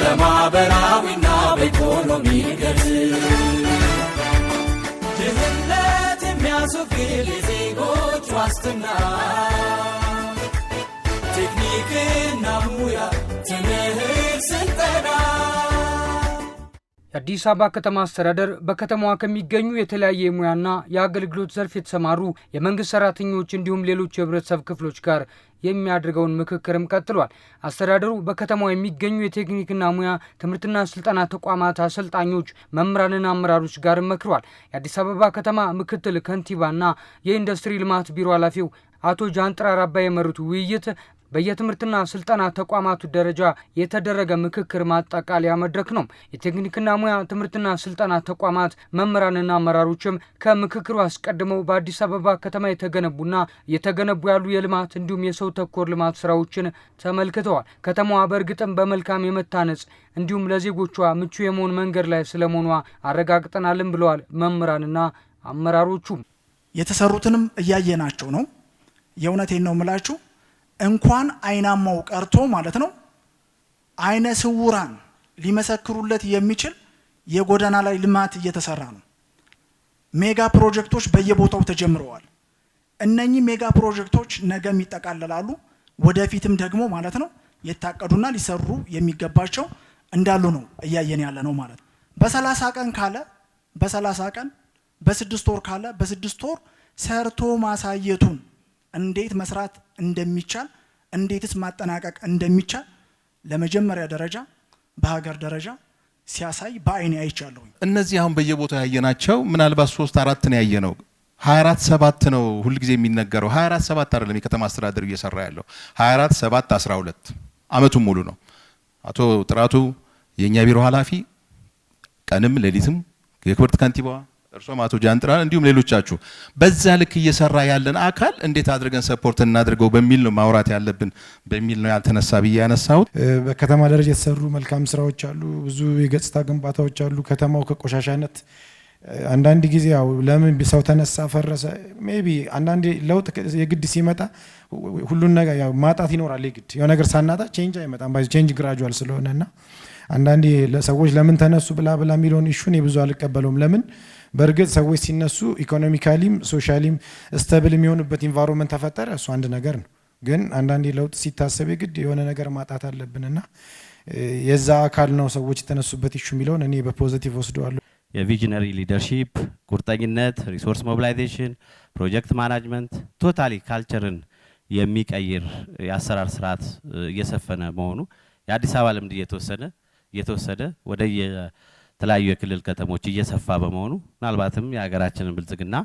በማህበራዊና በኢኮኖሚ ገዝ ድህነት የሚያስወግድ የዜጎች ዋስትና ቴክኒክና ሙያ ትምህርት ስልጠና የአዲስ አበባ ከተማ አስተዳደር በከተማዋ ከሚገኙ የተለያየ የሙያና የአገልግሎት ዘርፍ የተሰማሩ የመንግስት ሰራተኞች እንዲሁም ሌሎች የህብረተሰብ ክፍሎች ጋር የሚያደርገውን ምክክርም ቀጥሏል። አስተዳደሩ በከተማዋ የሚገኙ የቴክኒክና ሙያ ትምህርትና ስልጠና ተቋማት አሰልጣኞች፣ መምህራንና አመራሮች ጋር መክሯል። የአዲስ አበባ ከተማ ምክትል ከንቲባና የኢንዱስትሪ ልማት ቢሮ ኃላፊው አቶ ጃንጥራር አባይ የመሩት ውይይት በየትምህርትና ስልጠና ተቋማቱ ደረጃ የተደረገ ምክክር ማጠቃለያ መድረክ ነው። የቴክኒክና ሙያ ትምህርትና ስልጠና ተቋማት መምህራንና አመራሮችም ከምክክሩ አስቀድመው በአዲስ አበባ ከተማ የተገነቡና እየተገነቡ ያሉ የልማት እንዲሁም የሰው ተኮር ልማት ስራዎችን ተመልክተዋል። ከተማዋ በእርግጥም በመልካም የመታነጽ እንዲሁም ለዜጎቿ ምቹ የመሆን መንገድ ላይ ስለመሆኗ አረጋግጠናልም ብለዋል መምህራንና አመራሮቹ። የተሰሩትንም እያየናቸው ነው። የእውነቴን ነው የምላችሁ። እንኳን አይናማው ቀርቶ ማለት ነው አይነ ስውራን ሊመሰክሩለት የሚችል የጎዳና ላይ ልማት እየተሰራ ነው። ሜጋ ፕሮጀክቶች በየቦታው ተጀምረዋል። እነኚህ ሜጋ ፕሮጀክቶች ነገም ይጠቃለላሉ። ወደፊትም ደግሞ ማለት ነው የታቀዱና ሊሰሩ የሚገባቸው እንዳሉ ነው እያየን ያለ ነው ማለት ነው። በ30 ቀን ካለ በ30 ቀን፣ በ6 ወር ካለ በ6 ወር ሰርቶ ማሳየቱን እንዴት መስራት እንደሚቻል እንዴትስ ማጠናቀቅ እንደሚቻል ለመጀመሪያ ደረጃ በሀገር ደረጃ ሲያሳይ በአይኔ አይቻለሁ። እነዚህ አሁን በየቦታው ያየናቸው ምናልባት 3-4 ነው ያየነው። 24/7 ነው ሁሉ ጊዜ የሚነገረው። 24/7 አይደለም የከተማ አስተዳደሩ እየሰራ ያለው 24/7/12 አመቱን ሙሉ ነው። አቶ ጥራቱ የኛ ቢሮ ኃላፊ ቀንም ሌሊትም የክብርት ከንቲባዋ እርሶም አቶ ጃንጥራር እንዲሁም ሌሎቻችሁ በዛ ልክ እየሰራ ያለን አካል እንዴት አድርገን ሰፖርት እናድርገው በሚል ነው ማውራት ያለብን በሚል ነው ያልተነሳ ብዬ ያነሳሁት። በከተማ ደረጃ የተሰሩ መልካም ስራዎች አሉ። ብዙ የገጽታ ግንባታዎች አሉ። ከተማው ከቆሻሻነት አንዳንድ ጊዜ ያው ለምን ሰው ተነሳ ፈረሰ ሜቢ አንዳንድ ለውጥ የግድ ሲመጣ ሁሉን ነገር ያው ማጣት ይኖራል። የግድ ያው ነገር ሳናጣ ቼንጅ አይመጣም። ባይ ቼንጅ ግራጁዋል ስለሆነና አንዳንድ ለሰዎች ለምን ተነሱ ብላ የሚለውን ኢሹን የብዙ አልቀበለውም። ለምን በእርግጥ ሰዎች ሲነሱ ኢኮኖሚካሊም ሶሻሊም ስቴብል የሚሆኑበት ኢንቫይሮንመንት ተፈጠረ፣ እሱ አንድ ነገር ነው። ግን አንዳንዴ ለውጥ ሲታሰብ የግድ የሆነ ነገር ማጣት አለብንና የዛ አካል ነው ሰዎች የተነሱበት ኢሹ የሚለውን እኔ በፖዚቲቭ ወስደዋለሁ። የቪዥነሪ ሊደርሺፕ፣ ቁርጠኝነት፣ ሪሶርስ ሞቢላይዜሽን፣ ፕሮጀክት ማናጅመንት ቶታሊ ካልቸርን የሚቀይር የአሰራር ስርዓት እየሰፈነ መሆኑ የአዲስ አበባ ልምድ እየተወሰደ ወደ የተለያዩ የክልል ከተሞች እየሰፋ በመሆኑ ምናልባትም የሀገራችንን ብልጽግና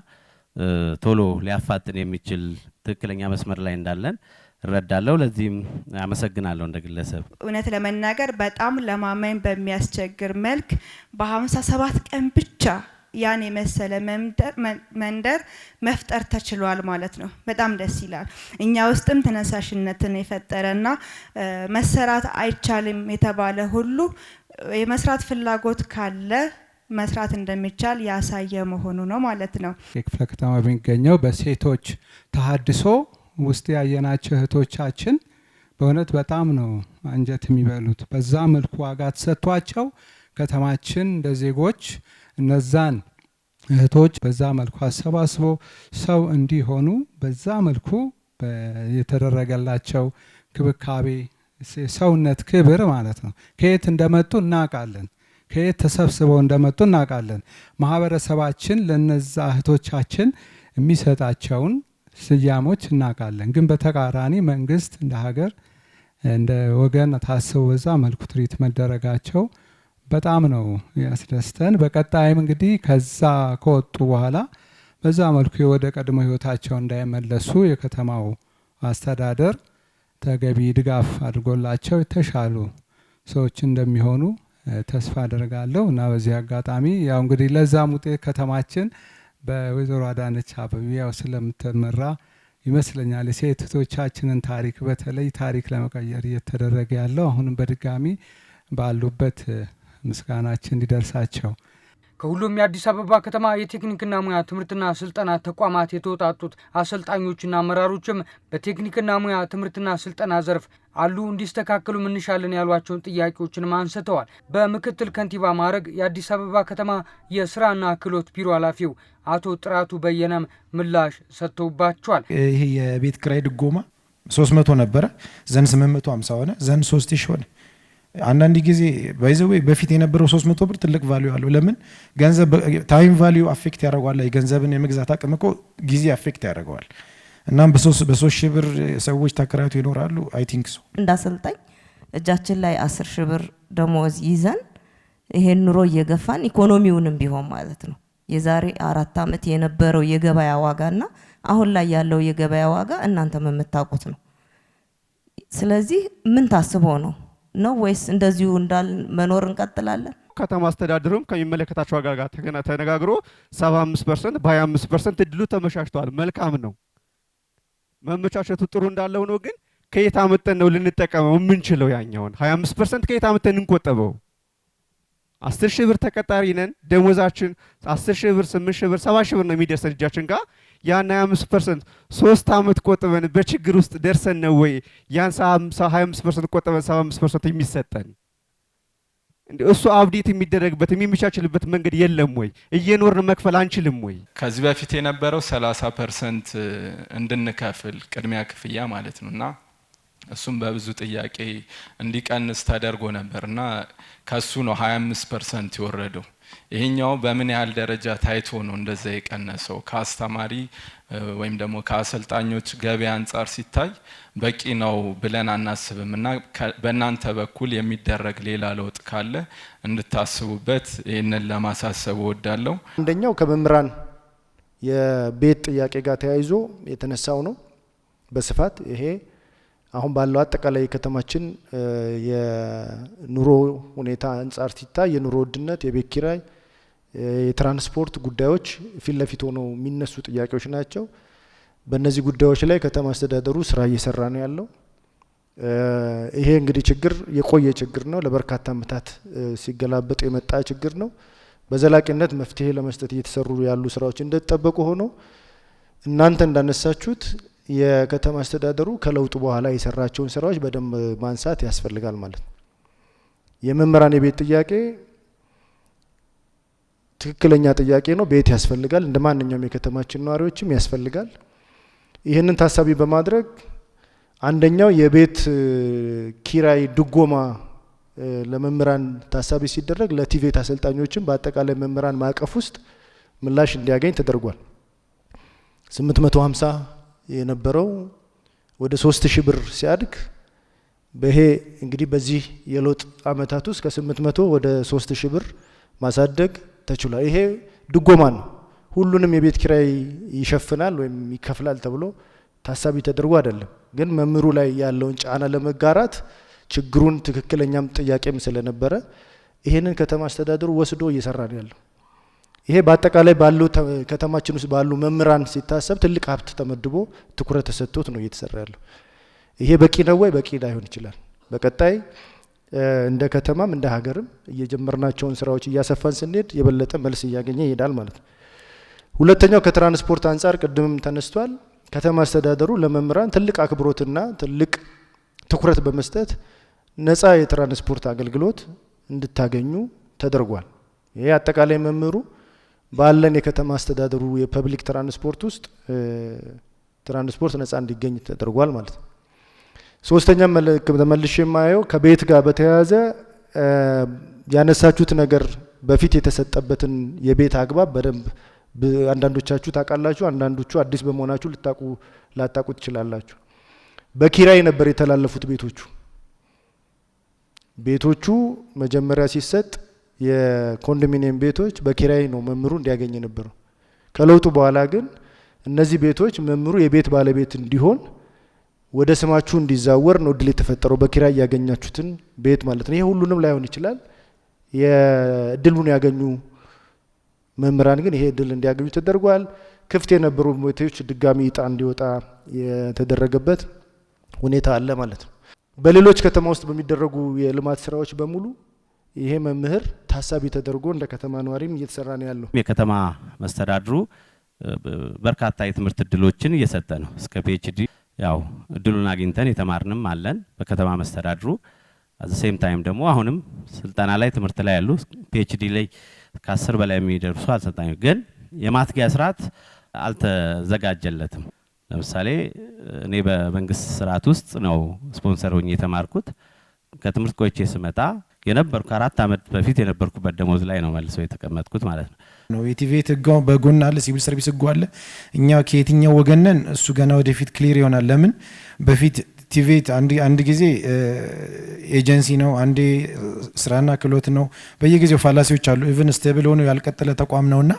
ቶሎ ሊያፋጥን የሚችል ትክክለኛ መስመር ላይ እንዳለን እረዳለሁ። ለዚህም አመሰግናለሁ። እንደ ግለሰብ እውነት ለመናገር በጣም ለማመን በሚያስቸግር መልክ በ57 ቀን ብቻ ያን የመሰለ መንደር መፍጠር ተችሏል ማለት ነው። በጣም ደስ ይላል። እኛ ውስጥም ተነሳሽነትን የፈጠረና መሰራት አይቻልም የተባለ ሁሉ የመስራት ፍላጎት ካለ መስራት እንደሚቻል ያሳየ መሆኑ ነው ማለት ነው። የክፍለ ከተማ በሚገኘው በሴቶች ተሃድሶ ውስጥ ያየናቸው እህቶቻችን በእውነት በጣም ነው አንጀት የሚበሉት። በዛ መልኩ ዋጋ ተሰጥቷቸው ከተማችን እንደ ዜጎች እነዛን እህቶች በዛ መልኩ አሰባስቦ ሰው እንዲሆኑ በዛ መልኩ የተደረገላቸው ክብካቤ ሰውነት ክብር ማለት ነው። ከየት እንደመጡ እናውቃለን። ከየት ተሰብስበው እንደመጡ እናውቃለን። ማህበረሰባችን ለነዛ እህቶቻችን የሚሰጣቸውን ስያሞች እናውቃለን። ግን በተቃራኒ መንግስት እንደ ሀገር እንደ ወገን ታስበው በዛ መልኩ ትሪት መደረጋቸው በጣም ነው ያስደስተን። በቀጣይም እንግዲህ ከዛ ከወጡ በኋላ በዛ መልኩ ወደ ቀድሞ ህይወታቸው እንዳይመለሱ የከተማው አስተዳደር ተገቢ ድጋፍ አድርጎላቸው የተሻሉ ሰዎች እንደሚሆኑ ተስፋ አደርጋለሁ እና በዚህ አጋጣሚ ያው እንግዲህ ለዛም ውጤት ከተማችን በወይዘሮ አዳነች አቤቤ ያው ስለምትመራ ይመስለኛል የሴት እህቶቻችንን ታሪክ በተለይ ታሪክ ለመቀየር እየተደረገ ያለው አሁንም በድጋሚ ባሉበት ምስጋናችን እንዲደርሳቸው ከሁሉም የአዲስ አበባ ከተማ የቴክኒክና ሙያ ትምህርትና ስልጠና ተቋማት የተወጣጡት አሰልጣኞችና አመራሮችም በቴክኒክና ሙያ ትምህርትና ስልጠና ዘርፍ አሉ እንዲስተካከሉ እንሻለን ያሏቸውን ጥያቄዎችን አንስተዋል። በምክትል ከንቲባ ማዕረግ የአዲስ አበባ ከተማ የስራና ክህሎት ቢሮ ኃላፊው አቶ ጥራቱ በየነም ምላሽ ሰጥተውባቸዋል። ይሄ የቤት ኪራይ ድጎማ 300 ነበረ፣ ዘን 850 ሆነ፣ ዘን 3000 ሆነ። አንዳንድ ጊዜ ባይዘው በፊት የነበረው 300 ብር ትልቅ ቫልዩ አለው። ለምን ገንዘብ ታይም ቫልዩ አፌክት ያደርገዋል። የገንዘብን የመግዛት አቅም እኮ ጊዜ አፌክት ያደርገዋል። እናም በ3 ብር ሰዎች ተከራይቶ ይኖራሉ። አይ ቲንክ ሶ እንዳሰልጣኝ እጃችን ላይ 10 ሺህ ብር ደሞዝ ይዘን ይሄን ኑሮ እየገፋን ኢኮኖሚውንም ቢሆን ማለት ነው የዛሬ 4 ዓመት የነበረው የገበያ ዋጋና አሁን ላይ ያለው የገበያ ዋጋ እናንተም የምታውቁት ነው። ስለዚህ ምን ታስቦ ነው ወይስ እንደዚሁ እንዳል መኖር እንቀጥላለን? ከተማ አስተዳደሩም ከሚመለከታቸው ጋር ተነጋግሮ 75% በ25% እድሉ ተመቻችቷል። መልካም ነው። መመቻቸቱ ጥሩ እንዳለው ነው። ግን ከየት አመጣን ነው ልንጠቀመው የምንችለው? ያኛውን 25% ከየት አመጣን እንቆጠበው? 10 ሺህ ብር ተቀጣሪ ነን። ደሞዛችን 10 ሺህ ብር፣ 8 ሺህ ብር፣ 7 ሺህ ብር ነው የሚደርሰን እጃችን ጋር። ያን 25% 3 አመት ቆጥበን በችግር ውስጥ ደርሰን ነው ወይ ያን 25% ቆጥበን 75% የሚሰጠን? እሱ አብዴት የሚደረግበት የሚመቻችልበት መንገድ የለም ወይ? እየኖርን መክፈል አንችልም ወይ? ከዚህ በፊት የነበረው 30% እንድንከፍል ቅድሚያ ክፍያ ማለት ነውና እሱም በብዙ ጥያቄ እንዲቀንስ ተደርጎ ነበርና ከሱ ነው 25% ይወረደው። ይሄኛው በምን ያህል ደረጃ ታይቶ ነው እንደዛ የቀነሰው? ከአስተማሪ ወይም ደግሞ ከአሰልጣኞች ገበያ አንጻር ሲታይ በቂ ነው ብለን አናስብምና በእናንተ በኩል የሚደረግ ሌላ ለውጥ ካለ እንድታስቡበት ይሄንን ለማሳሰብ እወዳለሁ። አንደኛው ከመምህራን የቤት ጥያቄ ጋር ተያይዞ የተነሳው ነው በስፋት ይሄ አሁን ባለው አጠቃላይ ከተማችን የኑሮ ሁኔታ አንጻር ሲታይ የኑሮ ውድነት፣ የቤት ኪራይ፣ የትራንስፖርት ጉዳዮች ፊት ለፊት ሆነው የሚነሱ ጥያቄዎች ናቸው። በእነዚህ ጉዳዮች ላይ ከተማ አስተዳደሩ ስራ እየሰራ ነው ያለው። ይሄ እንግዲህ ችግር የቆየ ችግር ነው። ለበርካታ ዓመታት ሲገላበጥ የመጣ ችግር ነው። በዘላቂነት መፍትሄ ለመስጠት እየተሰሩ ያሉ ስራዎች እንደተጠበቁ ሆነው እናንተ እንዳነሳችሁት የከተማ አስተዳደሩ ከለውጡ በኋላ የሰራቸውን ስራዎች በደንብ ማንሳት ያስፈልጋል ማለት ነው። የመምህራን የቤት ጥያቄ ትክክለኛ ጥያቄ ነው። ቤት ያስፈልጋል፣ እንደ ማንኛውም የከተማችን ነዋሪዎችም ያስፈልጋል። ይህንን ታሳቢ በማድረግ አንደኛው የቤት ኪራይ ድጎማ ለመምህራን ታሳቢ ሲደረግ ለቲቬት አሰልጣኞችም በአጠቃላይ መምህራን ማዕቀፍ ውስጥ ምላሽ እንዲያገኝ ተደርጓል። 850 የነበረው ወደ 3000 ብር ሲያድግ በይሄ እንግዲህ በዚህ የለውጥ አመታት ውስጥ ከ800 ወደ 3000 ብር ማሳደግ ተችሏል። ይሄ ድጎማ ነው። ሁሉንም የቤት ኪራይ ይሸፍናል ወይም ይከፍላል ተብሎ ታሳቢ ተደርጎ አይደለም። ግን መምህሩ ላይ ያለውን ጫና ለመጋራት ችግሩን ትክክለኛም ጥያቄም ስለነበረ ይሄንን ከተማ አስተዳደሩ ወስዶ እየሰራ ነው ያለው። ይሄ በአጠቃላይ ባሉ ከተማችን ውስጥ ባሉ መምህራን ሲታሰብ ትልቅ ሀብት ተመድቦ ትኩረት ተሰጥቶት ነው እየተሰራ ያለው። ይሄ በቂ ነው ወይ? በቂ ላይሆን ይችላል። በቀጣይ እንደ ከተማም እንደ ሀገርም እየጀመርናቸውን ስራዎች እያሰፋን ስንሄድ የበለጠ መልስ እያገኘ ይሄዳል ማለት ነው። ሁለተኛው ከትራንስፖርት አንጻር ቅድምም ተነስቷል። ከተማ አስተዳደሩ ለመምህራን ትልቅ አክብሮትና ትልቅ ትኩረት በመስጠት ነፃ የትራንስፖርት አገልግሎት እንድታገኙ ተደርጓል። ይሄ አጠቃላይ መምህሩ ባለን የከተማ አስተዳደሩ የፐብሊክ ትራንስፖርት ውስጥ ትራንስፖርት ነፃ እንዲገኝ ተደርጓል ማለት ነው። ሶስተኛ ተመልሼ የማየው ከቤት ጋር በተያያዘ ያነሳችሁት ነገር በፊት የተሰጠበትን የቤት አግባብ በደንብ አንዳንዶቻችሁ ታውቃላችሁ፣ አንዳንዶቹ አዲስ በመሆናችሁ ላታውቁ ትችላላችሁ። በኪራይ ነበር የተላለፉት ቤቶቹ መጀመሪያ ሲሰጥ የኮንዶሚኒየም ቤቶች በኪራይ ነው መምህሩ እንዲያገኝ ነበረው። ከለውጡ በኋላ ግን እነዚህ ቤቶች መምህሩ የቤት ባለቤት እንዲሆን ወደ ስማችሁ እንዲዛወር ነው እድል የተፈጠረው፣ በኪራይ ያገኛችሁትን ቤት ማለት ነው። ይሄ ሁሉንም ላይሆን ይችላል። የእድሉን ያገኙ መምህራን ግን ይሄ እድል እንዲያገኙ ተደርጓል። ክፍት የነበሩ ቤቶች ድጋሚ እጣ እንዲወጣ የተደረገበት ሁኔታ አለ ማለት ነው። በሌሎች ከተማ ውስጥ በሚደረጉ የልማት ስራዎች በሙሉ ይሄ መምህር ታሳቢ ተደርጎ እንደ ከተማ ነዋሪም እየተሰራ ነው ያለው። የከተማ መስተዳድሩ በርካታ የትምህርት እድሎችን እየሰጠ ነው። እስከ ፒኤችዲ ያው እድሉን አግኝተን የተማርንም አለን በከተማ መስተዳድሩ። አዘ ሴም ታይም ደግሞ አሁንም ስልጠና ላይ ትምህርት ላይ ያሉ ፒኤችዲ ላይ ከ10 በላይ የሚደርሱ አሰልጣኞች ግን የማትጊያ ስርዓት አልተዘጋጀለትም። ለምሳሌ እኔ በመንግስት ስርዓት ውስጥ ነው ስፖንሰር ሆኜ የተማርኩት። ከትምህርት ቆይቼ ስመጣ የነበርኩ 4 አመት በፊት የነበርኩበት ደሞዝ ላይ ነው መልሶ የተቀመጥኩት ማለት ነው። የቲቬት ህጋው በጎን አለ፣ ሲቪል ሰርቪስ ህጉ አለ። እኛ ከየትኛው ወገነን እሱ ገና ወደፊት ክሊር ይሆናል። ለምን በፊት ቲቬት አንድ ጊዜ ኤጀንሲ ነው፣ አንዴ ስራና ክህሎት ነው። በየጊዜው ፋላሲዎች አሉ። ኢቭን ስቴብል ሆኖ ያልቀጠለ ተቋም ነውና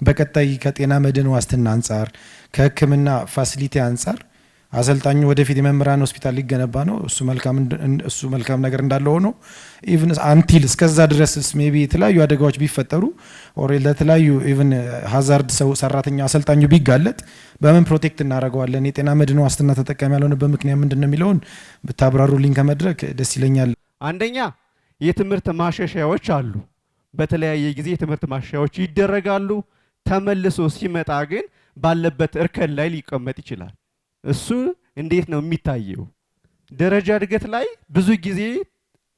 በቀጣይ ከጤና መድን ዋስትና አንጻር ከህክምና ፋሲሊቲ አንጻር አሰልጣኙ ወደፊት የመምህራን ሆስፒታል ሊገነባ ነው። እሱ መልካም ነገር እንዳለ ሆኖ ኢቭን አንቲል እስከዛ ድረስ ሜቢ የተለያዩ አደጋዎች ቢፈጠሩ ኦር ለተለያዩ ኢቭን ሃዛርድ ሰው ሰራተኛ አሰልጣኙ ቢጋለጥ በምን ፕሮቴክት እናደርገዋለን? የጤና መድን ዋስትና ተጠቃሚ ያልሆነበት ምክንያት ምንድነው የሚለውን ብታብራሩልኝ ከመድረክ ደስ ይለኛል። አንደኛ የትምህርት ማሻሻያዎች አሉ። በተለያየ ጊዜ የትምህርት ማሻሻያዎች ይደረጋሉ። ተመልሶ ሲመጣ ግን ባለበት እርከን ላይ ሊቀመጥ ይችላል። እሱ እንዴት ነው የሚታየው? ደረጃ እድገት ላይ ብዙ ጊዜ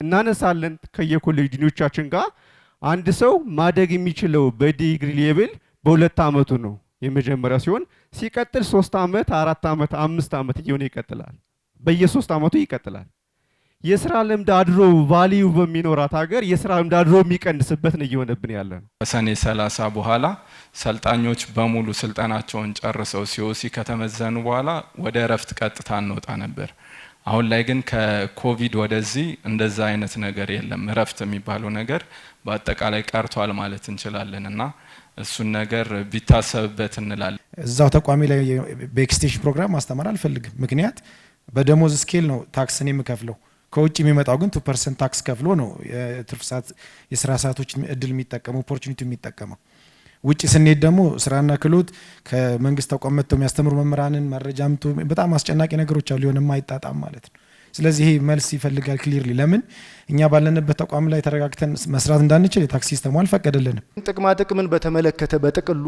እናነሳለን ከየኮሌጆቻችን ጋር። አንድ ሰው ማደግ የሚችለው በዲግሪ ሌቭል በ2 አመቱ ነው የመጀመሪያ ሲሆን ሲቀጥል 3 አመት 4 አመት 5 አመት እየሆነ ይቀጥላል። በየ3 አመቱ ይቀጥላል። የስራ ልምድ አድሮ ቫልዩ በሚኖራት ሀገር የስራ ልምድ አድሮ የሚቀንስበት ነው እየሆነብን ያለ ነው። ከሰኔ 30 በኋላ ሰልጣኞች በሙሉ ስልጠናቸውን ጨርሰው ሲኦሲ ከተመዘኑ በኋላ ወደ እረፍት ቀጥታ እንወጣ ነበር። አሁን ላይ ግን ከኮቪድ ወደዚህ እንደዛ አይነት ነገር የለም። እረፍት የሚባለው ነገር በአጠቃላይ ቀርቷል ማለት እንችላለን እና እሱን ነገር ቢታሰብበት እንላለን። እዛው ተቋሚ ላይ በኤክስቴንሽን ፕሮግራም ማስተማር አልፈልግም። ምክንያት በደሞዝ ስኬል ነው ታክስን የምከፍለው። ከውጭ የሚመጣው ግን 2% ታክስ ከፍሎ ነው የትርፍ ሰዓት የስራ ሰዓቶች እድል የሚጠቀመው ኦፖርቹኒቲ የሚጠቀመው። ውጭ ስንሄድ ደግሞ ስራና ክህሎት ከመንግስት ተቋም መጥተው የሚያስተምሩ መምህራንን መረጃም በጣም አስጨናቂ ነገሮች አሉ፣ የሆነ የማይጣጣም ማለት ነው። ስለዚህ ይሄ መልስ ይፈልጋል ክሊርሊ። ለምን እኛ ባለንበት ተቋም ላይ ተረጋግተን መስራት እንዳንችል የታክስ ሲስተሙ አልፈቀደልንም። ጥቅማ ጥቅምን በተመለከተ በጥቅሉ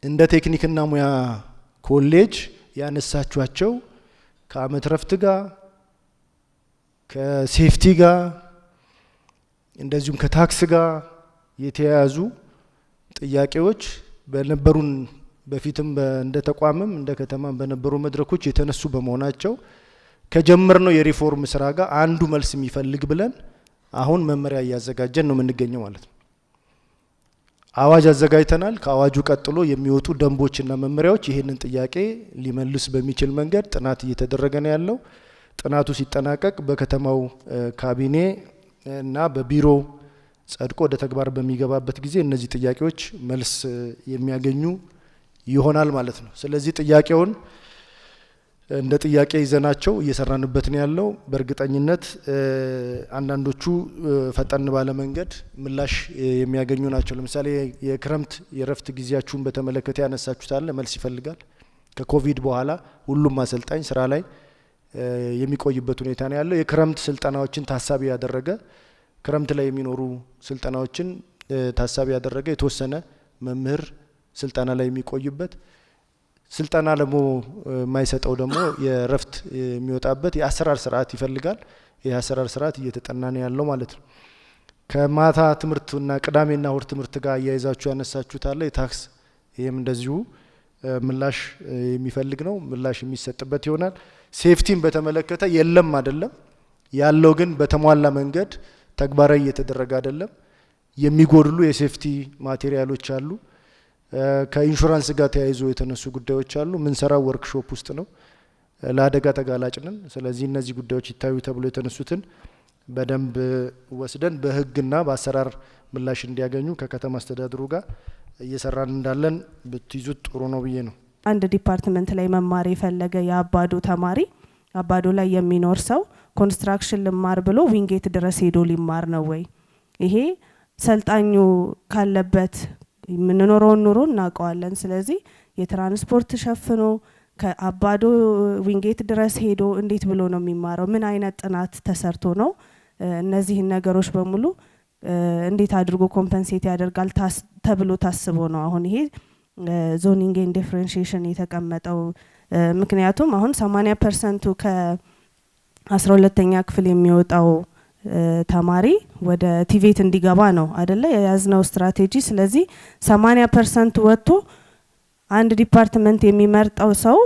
እንደ ቴክኒክና ሙያ ኮሌጅ ያነሳችኋቸው ከአመት ረፍት ጋር ከሴፍቲ ጋር እንደዚሁም ከታክስ ጋር የተያያዙ ጥያቄዎች በነበሩን በፊትም እንደ ተቋምም እንደ ከተማም በነበሩ መድረኮች የተነሱ በመሆናቸው ከጀመርነው የሪፎርም ስራ ጋር አንዱ መልስ የሚፈልግ ብለን አሁን መመሪያ እያዘጋጀን ነው የምንገኘው ማለት ነው። አዋጅ አዘጋጅተናል። ከአዋጁ ቀጥሎ የሚወጡ ደንቦችና መመሪያዎች ይህንን ጥያቄ ሊመልስ በሚችል መንገድ ጥናት እየተደረገ ነው ያለው። ጥናቱ ሲጠናቀቅ በከተማው ካቢኔ እና በቢሮ ጸድቆ ወደ ተግባር በሚገባበት ጊዜ እነዚህ ጥያቄዎች መልስ የሚያገኙ ይሆናል ማለት ነው። ስለዚህ ጥያቄውን እንደ ጥያቄ ይዘናቸው እየሰራንበት ነው ያለው። በእርግጠኝነት አንዳንዶቹ ፈጠን ባለ መንገድ ምላሽ የሚያገኙ ናቸው። ለምሳሌ የክረምት የረፍት ጊዜያችሁን በተመለከተ ያነሳችሁት አለ፣ መልስ ይፈልጋል። ከኮቪድ በኋላ ሁሉም አሰልጣኝ ስራ ላይ የሚቆይበት ሁኔታ ነው ያለው። የክረምት ስልጠናዎችን ታሳቢ ያደረገ ክረምት ላይ የሚኖሩ ስልጠናዎችን ታሳቢ ያደረገ የተወሰነ መምህር ስልጠና ላይ የሚቆይበት ስልጠና ደግሞ የማይሰጠው ደግሞ የረፍት የሚወጣበት የአሰራር ስርዓት ይፈልጋል። ይህ አሰራር ስርዓት እየተጠና ነው ያለው ማለት ነው። ከማታ ትምህርትና ቅዳሜና እሁድ ትምህርት ጋር አያይዛችሁ ያነሳችሁት አለ የታክስ ይህም እንደዚሁ ምላሽ የሚፈልግ ነው። ምላሽ የሚሰጥበት ይሆናል። ሴፍቲን በተመለከተ የለም አይደለም ያለው፣ ግን በተሟላ መንገድ ተግባራዊ እየተደረገ አይደለም። የሚጎድሉ የሴፍቲ ማቴሪያሎች አሉ። ከኢንሹራንስ ጋር ተያይዞ የተነሱ ጉዳዮች አሉ። ምን ሰራው ወርክሾፕ ውስጥ ነው፣ ለአደጋ ተጋላጭ ነን። ስለዚህ እነዚህ ጉዳዮች ይታዩ ተብሎ የተነሱትን በደንብ ወስደን በህግና በአሰራር ምላሽ እንዲያገኙ ከከተማ አስተዳደሩ ጋር እየሰራን እንዳለን ብትይዙት ጥሩ ነው ብዬ ነው። አንድ ዲፓርትመንት ላይ መማር የፈለገ የአባዶ ተማሪ አባዶ ላይ የሚኖር ሰው ኮንስትራክሽን ልማር ብሎ ዊንጌት ድረስ ሄዶ ሊማር ነው ወይ? ይሄ ሰልጣኙ ካለበት የምንኖረውን ኑሮ እናውቀዋለን። ስለዚህ የትራንስፖርት ሸፍኖ ከአባዶ ዊንጌት ድረስ ሄዶ እንዴት ብሎ ነው የሚማረው? ምን አይነት ጥናት ተሰርቶ ነው እነዚህን ነገሮች በሙሉ እንዴት አድርጎ ኮምፐንሴት ያደርጋል ተብሎ ታስቦ ነው አሁን ይሄ ዞኒንግ ኤንድ ዲፈረንሺዬሽን የተቀመጠው። ምክንያቱም አሁን 80% ከ12ኛ ክፍል የሚወጣው ተማሪ ወደ ቲቬት እንዲገባ ነው አይደለ የያዝነው ስትራቴጂ። ስለዚህ 80% ወጥቶ አንድ ዲፓርትመንት የሚመርጠው ሰው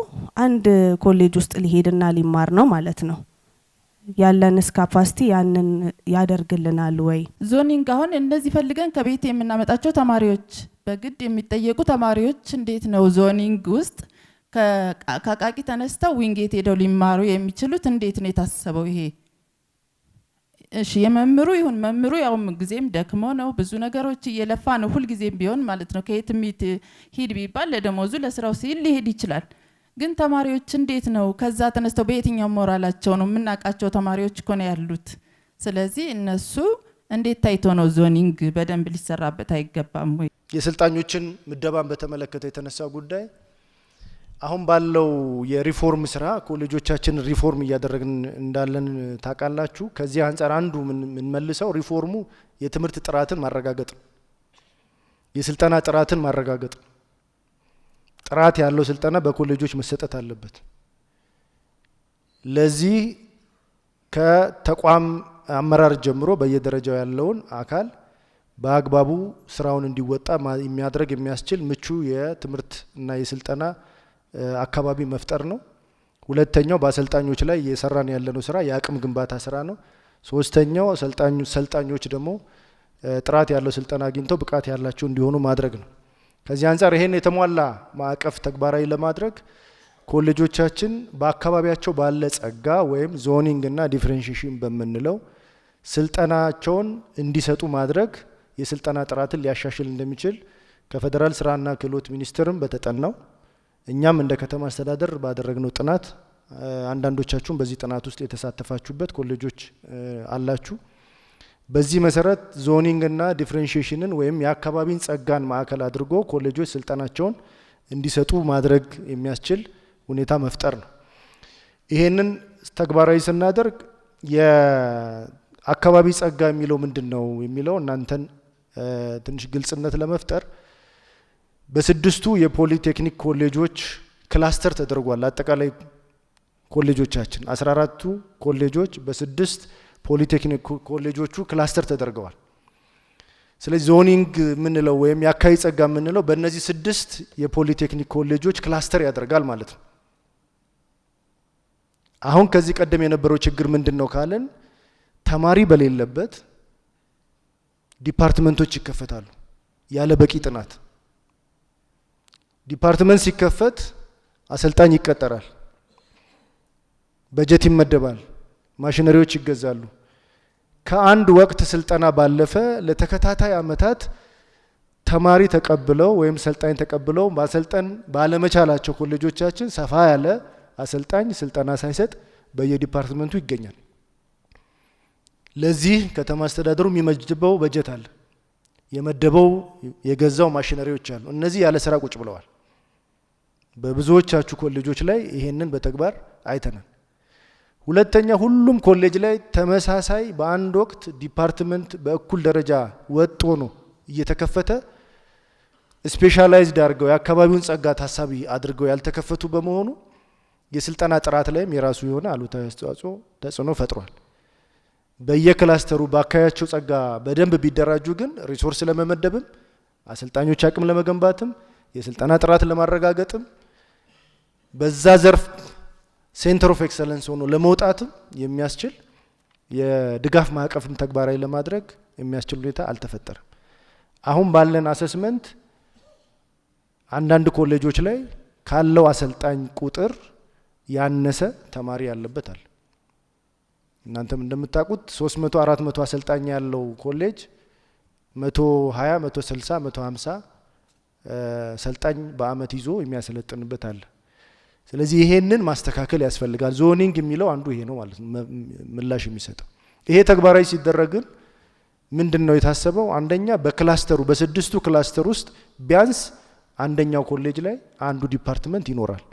አንድ ኮሌጅ ውስጥ ሊሄድና ሊማር ነው ማለት ነው። ያለንስ ካፓሲቲ ያንን ያደርግልናል ወይ? ዞኒንግ አሁን እንደዚህ ፈልገን ከቤት የምናመጣቸው ተማሪዎች በግድ የሚጠየቁ ተማሪዎች እንዴት ነው ዞኒንግ ውስጥ ከቃቂ ተነስተው ዊንጌት ሄደው ሊማሩ የሚችሉት? እንዴት ነው የታሰበው ይሄ? እሺ የመምሩ ይሁን መምሩ ያው ጊዜም ደክሞ ነው ብዙ ነገሮች እየለፋ ነው ሁሉ ጊዜም ቢሆን ማለት ነው። ከየትም ሂድ ቢባል ለደሞዙ ለስራው ሲል ሊሄድ ይችላል። ግን ተማሪዎች እንዴት ነው ከዛ ተነስተው በየትኛው ሞራላቸው ነው? የምናቃቸው ተማሪዎች እኮ ነው ያሉት። ስለዚህ እነሱ እንዴት ታይቶ ነው ዞኒንግ በደንብ ሊሰራበት አይገባም ወይ? የሰልጣኞችን ምደባን በተመለከተ የተነሳው ጉዳይ አሁን ባለው የሪፎርም ስራ ኮሌጆቻችን ሪፎርም እያደረግን እንዳለን ታውቃላችሁ። ከዚህ አንፃር አንዱ ምን መልሰው ሪፎርሙ የትምህርት ጥራትን ማረጋገጥ፣ የስልጠና ጥራትን ማረጋገጥ፣ ጥራት ያለው ስልጠና በኮሌጆች መሰጠት አለበት። ለዚህ ከተቋም አመራር ጀምሮ በየደረጃው ያለውን አካል በአግባቡ ስራውን እንዲወጣ የሚያደርግ የሚያስችል ምቹ የትምህርት እና የስልጠና አካባቢ መፍጠር ነው። ሁለተኛው በአሰልጣኞች ላይ የሰራን ያለነው ስራ የአቅም ግንባታ ስራ ነው። ሶስተኛው ሰልጣኞች ደግሞ ጥራት ያለው ስልጠና አግኝተው ብቃት ያላቸው እንዲሆኑ ማድረግ ነው። ከዚህ አንፃር ይሄን የተሟላ ማዕቀፍ ተግባራዊ ለማድረግ ኮሌጆቻችን በአካባቢያቸው ባለ ጸጋ ወይም ዞኒንግ እና ዲፈረንሺዬሽን በመንለው ስልጠናቸውን እንዲሰጡ ማድረግ የስልጠና ጥራትን ሊያሻሽል እንደሚችል ከፌደራል ስራና ክህሎት ሚኒስቴርም በተጠናው እኛም እንደ ከተማ አስተዳደር ባደረግነው ጥናት አንዳንዶቻችሁም በዚህ ጥናት ውስጥ የተሳተፋችሁበት ኮሌጆች አላችሁ። በዚህ መሰረት ዞኒንግ እና ዲፈረንሺዬሽንን ወይም የአካባቢን ጸጋን ማዕከል አድርጎ ኮሌጆች ስልጠናቸውን እንዲሰጡ ማድረግ የሚያስችል ሁኔታ መፍጠር ነው። ይሄንን ተግባራዊ ስናደርግ የአካባቢ ጸጋ የሚለው ምንድነው የሚለው እናንተን ትንሽ ግልጽነት ለመፍጠር በስድስቱ የፖሊቴክኒክ ኮሌጆች ክላስተር ተደርጓል። አጠቃላይ ኮሌጆቻችን 14ቱ ኮሌጆች በስድስት ፖሊቴክኒክ ኮሌጆቹ ክላስተር ተደርገዋል። ስለዚህ ዞኒንግ ምንለው ወይም የአካባቢ ጸጋ ምንለው በእነዚህ ስድስት የፖሊቴክኒክ ኮሌጆች ክላስተር ያደርጋል ማለት ነው። አሁን ከዚህ ቀደም የነበረው ችግር ምንድነው ካለን ተማሪ በሌለበት ዲፓርትመንቶች ይከፈታሉ ያለ በቂ ጥናት። ዲፓርትመንት ሲከፈት አሰልጣኝ ይቀጠራል፣ በጀት ይመደባል፣ ማሽነሪዎች ይገዛሉ። ከአንድ ወቅት ስልጠና ባለፈ ለተከታታይ አመታት ተማሪ ተቀብለው ወይም ሰልጣኝ ተቀብለው ማሰልጠን ባለመቻላቸው ኮሌጆቻችን ሰፋ ያለ አሰልጣኝ ስልጠና ሳይሰጥ በየዲፓርትመንቱ ይገኛል። ለዚህ ከተማ አስተዳደሩ የሚመድበው በጀት አለ፣ የመደበው የገዛው ማሽነሪዎች አሉ። እነዚህ ያለ ስራ ቁጭ ብለዋል። በብዙዎቻችሁ ኮሌጆች ላይ ይሄንን በተግባር አይተናል። ሁለተኛ ሁሉም ኮሌጅ ላይ ተመሳሳይ በአንድ ወቅት ዲፓርትመንት በእኩል ደረጃ ወጥ ሆኖ እየተከፈተ ስፔሻላይዝድ አድርገው የአካባቢውን ጸጋ ታሳቢ አድርገው ያልተከፈቱ በመሆኑ የስልጠና ጥራት ላይም የራሱ የሆነ አሉታዊ አስተዋጽኦ ተጽዕኖ ፈጥሯል። በየክላስተሩ በአካባቢያቸው ጸጋ በደንብ ቢደራጁ ግን ሪሶርስ ለመመደብም አሰልጣኞች አቅም ለመገንባትም የስልጠና ጥራት ለማረጋገጥም በዛ ዘርፍ ሴንተር ኦፍ ኤክሰለንስ ሆኖ ለመውጣትም የሚያስችል የድጋፍ ማዕቀፍም ተግባራዊ ለማድረግ የሚያስችል ሁኔታ አልተፈጠረም። አሁን ባለን አሰስመንት አንዳንድ ኮሌጆች ላይ ካለው አሰልጣኝ ቁጥር ያነሰ ተማሪ ያለበታል። እናንተም እንደምታውቁት 300 400 አሰልጣኝ ያለው ኮሌጅ 120 160 150 ሰልጣኝ በአመት ይዞ የሚያሰለጥንበት አለ። ስለዚህ ይሄንን ማስተካከል ያስፈልጋል። ዞኒንግ የሚለው አንዱ ይሄ ነው ማለት ነው ምላሽ የሚሰጠው። ይሄ ተግባራዊ ሲደረግ ምንድነው የታሰበው? አንደኛ በክላስተሩ በስድስቱ ክላስተር ውስጥ ቢያንስ አንደኛው ኮሌጅ ላይ አንዱ ዲፓርትመንት ይኖራል።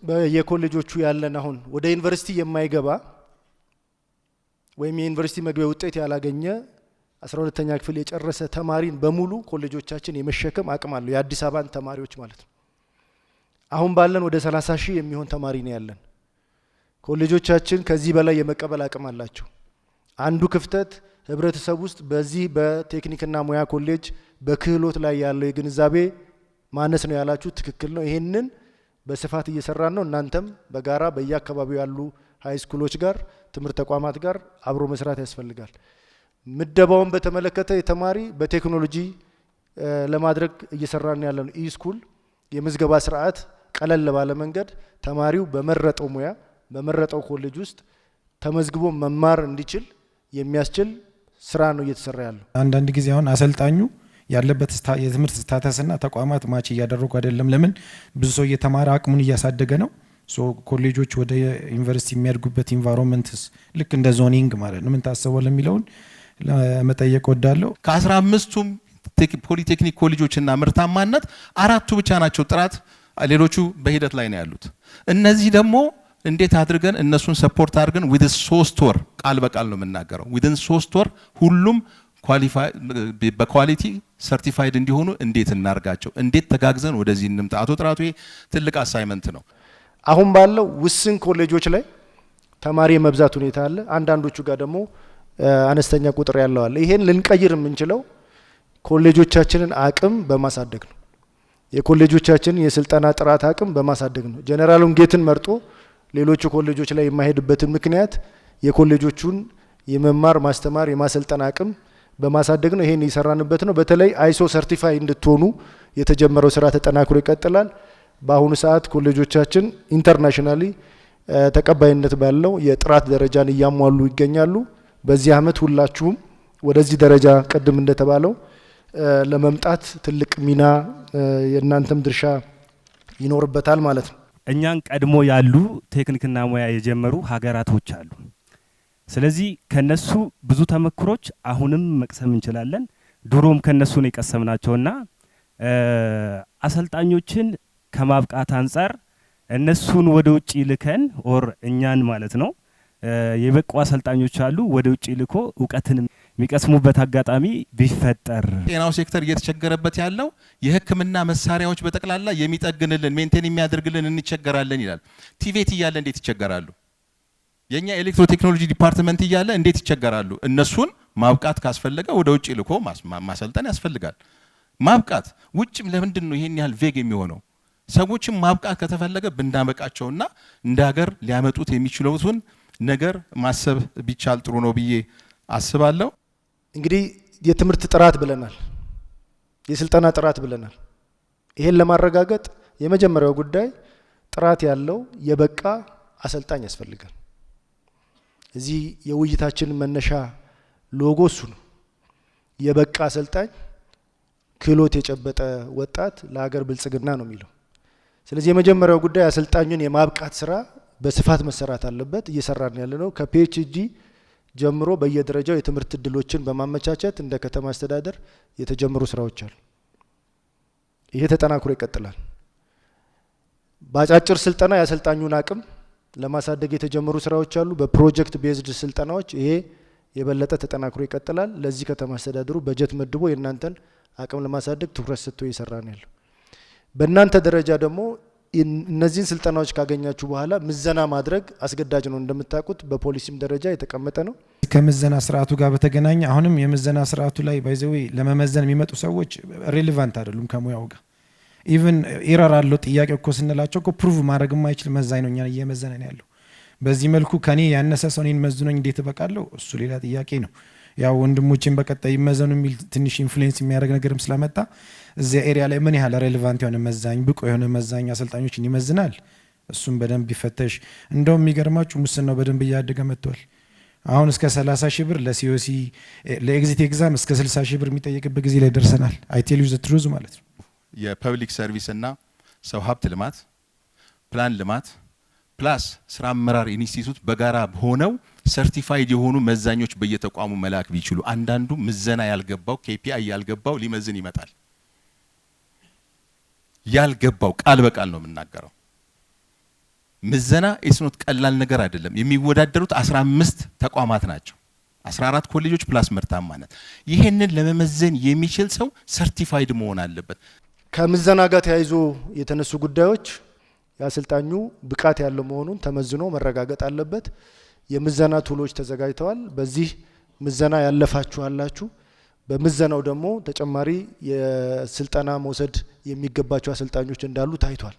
በየኮሌጆቹ ያለን አሁን ወደ ዩኒቨርሲቲ የማይገባ ወይም የዩኒቨርሲቲ መግቢያ ውጤት ያላገኘ 12ኛ ክፍል የጨረሰ ተማሪን በሙሉ ኮሌጆቻችን የመሸከም አቅም አለው፣ የአዲስ አበባን ተማሪዎች ማለት ነው። አሁን ባለን ወደ 30 ሺህ የሚሆን ተማሪ ነው ያለን። ኮሌጆቻችን ከዚህ በላይ የመቀበል አቅም አላቸው። አንዱ ክፍተት ህብረተሰብ ውስጥ በዚህ በቴክኒክና ሙያ ኮሌጅ በክህሎት ላይ ያለው የግንዛቤ ማነስ ነው ያላችሁ ትክክል ነው። ይሄንን በስፋት እየሰራን ነው። እናንተም በጋራ በየአካባቢው ያሉ ሃይ ስኩሎች ጋር ትምህርት ተቋማት ጋር አብሮ መስራት ያስፈልጋል። ምደባውን በተመለከተ የተማሪ በቴክኖሎጂ ለማድረግ እየሰራን ያለነው ኢስኩል የምዝገባ ስርዓት ቀለል ባለ መንገድ ተማሪው በመረጠው ሙያ በመረጠው ኮሌጅ ውስጥ ተመዝግቦ መማር እንዲችል የሚያስችል ስራ ነው እየተሰራ ያለው። አንዳንድ ጊዜ አሁን አሰልጣኙ ያለበት የትምህርት ስታተስና ተቋማት ማች እያደረጉ አይደለም። ለምን ብዙ ሰው እየተማረ አቅሙን እያሳደገ ነው። ሶ ኮሌጆች ወደ ዩኒቨርሲቲ የሚያድጉበት ኢንቫይሮንመንትስ ልክ እንደ ዞኒንግ ማለት ነው ምን ታስበው ለሚለውን ለመጠየቅ ወዳለው። ከ15ቱም ፖሊቴክኒክ ኮሌጆችና ምርታማነት 4ቱ ብቻ ናቸው ጥራት፣ ሌሎቹ በሂደት ላይ ነው ያሉት። እነዚህ ደግሞ እንዴት አድርገን እነሱን ሰፖርት አድርገን ዊዝን 3 ወር ቃል በቃል ነው የምናገረው፣ ዊዝን 3 ወር ሁሉም በኳሊቲ ሰርቲፋይድ እንዲሆኑ እንዴት እናርጋቸው፣ እንዴት ተጋግዘን ወደዚህ እንምጣ። አቶ ጥራቱ ትልቅ አሳይመንት ነው። አሁን ባለው ውስን ኮሌጆች ላይ ተማሪ የመብዛት ሁኔታ አለ። አንዳንዶቹ ጋር ደግሞ አነስተኛ ቁጥር ያለው አለ። ይሄን ልንቀይር የምንችለው ኮሌጆቻችንን አቅም በማሳደግ ነው። የኮሌጆቻችንን የስልጠና ጥራት አቅም በማሳደግ ነው። ጀነራሉን ጌትን መርጦ ሌሎቹ ኮሌጆች ላይ የማይሄድበትን ምክንያት የኮሌጆቹን የመማር ማስተማር የማሰልጠን አቅም በማሳደግ ነው። ይሄን እየሰራንበት ነው። በተለይ አይሶ ሰርቲፋይ እንድትሆኑ የተጀመረው ስራ ተጠናክሮ ይቀጥላል። በአሁኑ ሰዓት ኮሌጆቻችን ኢንተርናሽናሊ ተቀባይነት ባለው የጥራት ደረጃን እያሟሉ ይገኛሉ። በዚህ አመት ሁላችሁም ወደዚህ ደረጃ ቅድም እንደተባለው ለመምጣት ትልቅ ሚና የእናንተም ድርሻ ይኖርበታል ማለት ነው። እኛን ቀድሞ ያሉ ቴክኒክና ሙያ የጀመሩ ሀገራቶች አሉ። ስለዚህ ከነሱ ብዙ ተመክሮች አሁንም መቅሰም እንችላለን። ድሮም ከነሱ ነው የቀሰምናቸውና አሰልጣኞችን ከማብቃት አንጻር እነሱን ወደ ውጪ ልከን ኦር እኛን ማለት ነው የበቁ አሰልጣኞች አሉ ወደ ውጪ ልኮ እውቀትን የሚቀስሙበት አጋጣሚ ቢፈጠር። ጤናው ሴክተር እየተቸገረበት ያለው የሕክምና መሳሪያዎች በጠቅላላ የሚጠግንልን ሜንቴን የሚያደርግልን እንቸገራለን ይላል። ቲቬት እያለ እንዴት ይቸገራሉ? የኛ ኤሌክትሮ ቴክኖሎጂ ዲፓርትመንት እያለ እንዴት ይቸገራሉ? እነሱን ማብቃት ካስፈለገ ወደ ውጪ ልኮ ማሰልጠን ያስፈልጋል። ማብቃት ውጭም ለምንድን ነው ይሄን ያህል ቬግ የሚሆነው? ሰዎችን ማብቃት ከተፈለገ ብናበቃቸውና እንደ ሀገር ሊያመጡት የሚችሉትን ነገር ማሰብ ቢቻል ጥሩ ነው ብዬ አስባለሁ። እንግዲህ የትምህርት ጥራት ብለናል፣ የስልጠና ጥራት ብለናል። ይሄን ለማረጋገጥ የመጀመሪያው ጉዳይ ጥራት ያለው የበቃ አሰልጣኝ ያስፈልጋል። እዚህ የውይይታችን መነሻ ሎጎ እሱ ነው። የበቃ አሰልጣኝ ክህሎት የጨበጠ ወጣት ለሀገር ብልጽግና ነው የሚለው። ስለዚህ የመጀመሪያው ጉዳይ አሰልጣኙን የማብቃት ስራ በስፋት መሰራት አለበት። እየሰራን ያለነው ከፒኤችዲ ጀምሮ በየደረጃው የትምህርት እድሎችን በማመቻቸት እንደ ከተማ አስተዳደር የተጀመሩ ስራዎች አሉ። ይሄ ተጠናክሮ ይቀጥላል። በአጫጭር ስልጠና የአሰልጣኙን አቅም ለማሳደግ የተጀመሩ ስራዎች አሉ። በፕሮጀክት ቤዝድ ስልጠናዎች ይሄ የበለጠ ተጠናክሮ ይቀጥላል። ለዚህ ከተማ አስተዳደሩ በጀት መድቦ የእናንተን አቅም ለማሳደግ ትኩረት ሰጥቶ እየሰራ ነው ያለው። በእናንተ ደረጃ ደግሞ እነዚህን ስልጠናዎች ካገኛችሁ በኋላ ምዘና ማድረግ አስገዳጅ ነው። እንደምታውቁት በፖሊሲም ደረጃ የተቀመጠ ነው። ከምዘና ስርዓቱ ጋር በተገናኘ አሁንም የምዘና ስርዓቱ ላይ ባይዘዌ ለመመዘን የሚመጡ ሰዎች ሬሌቫንት አይደሉም ከሙያው ጋር። ኢቭን ኤረር አለው ጥያቄ እኮ ስንላቸው እኮ ፕሩቭ ማድረግ የማይችል መዛኝ ነው እኛን እየመዘነን ያለው። በዚህ መልኩ ከኔ ያነሰ ሰው እኔን መዝኖኝ እንዴት እበቃለሁ? እሱ ሌላ ጥያቄ ነው። ያው ወንድሞችን በቀጣይ ይመዘኑ የሚል ትንሽ ኢንፍሉዌንስ የሚያደርግ ነገርም ስለመጣ እዚያ ኤሪያ ላይ ምን ያህል ሬሌቫንት የሆነ መዛኝ ብቁ የሆነ መዛኝ አሰልጣኞችን ይመዝናል? እሱም በደንብ ቢፈተሽ። እንደውም የሚገርማችሁ ሙስናው በደንብ እያደገ መጥቷል። አሁን እስከ 30 ሺህ ብር ለሲኦሲ ለኤግዚት ኤግዛም እስከ 60 ሺህ ብር የሚጠየቅበት ጊዜ ላይ ደርሰናል። አይ ቴል ዩ ዘ ትሩዝ ማለት ነው። የፐብሊክ ሰርቪስ እና ሰው ሀብት ልማት ፕላን ልማት ፕላስ ስራ አመራር ኢንስቲትዩት በጋራ ሆነው ሰርቲፋይድ የሆኑ መዛኞች በየተቋሙ መላክ ቢችሉ፣ አንዳንዱ ምዘና ያልገባው ኬፒአይ ያልገባው ሊመዝን ይመጣል። ያልገባው ቃል በቃል ነው የምናገረው። ምዘና ኢስኖት ቀላል ነገር አይደለም። የሚወዳደሩት 15 ተቋማት ናቸው። 14 ኮሌጆች ፕላስ ምርታማነት። ይሄንን ለመመዘን የሚችል ሰው ሰርቲፋይድ መሆን አለበት። ከምዘና ጋር ተያይዞ የተነሱ ጉዳዮች የአሰልጣኙ ብቃት ያለው መሆኑን ተመዝኖ መረጋገጥ አለበት። የምዘና ቱሎች ተዘጋጅተዋል። በዚህ ምዘና ያለፋችሁ አላችሁ። በምዘናው ደግሞ ተጨማሪ የስልጠና መውሰድ የሚገባቸው አሰልጣኞች እንዳሉ ታይቷል።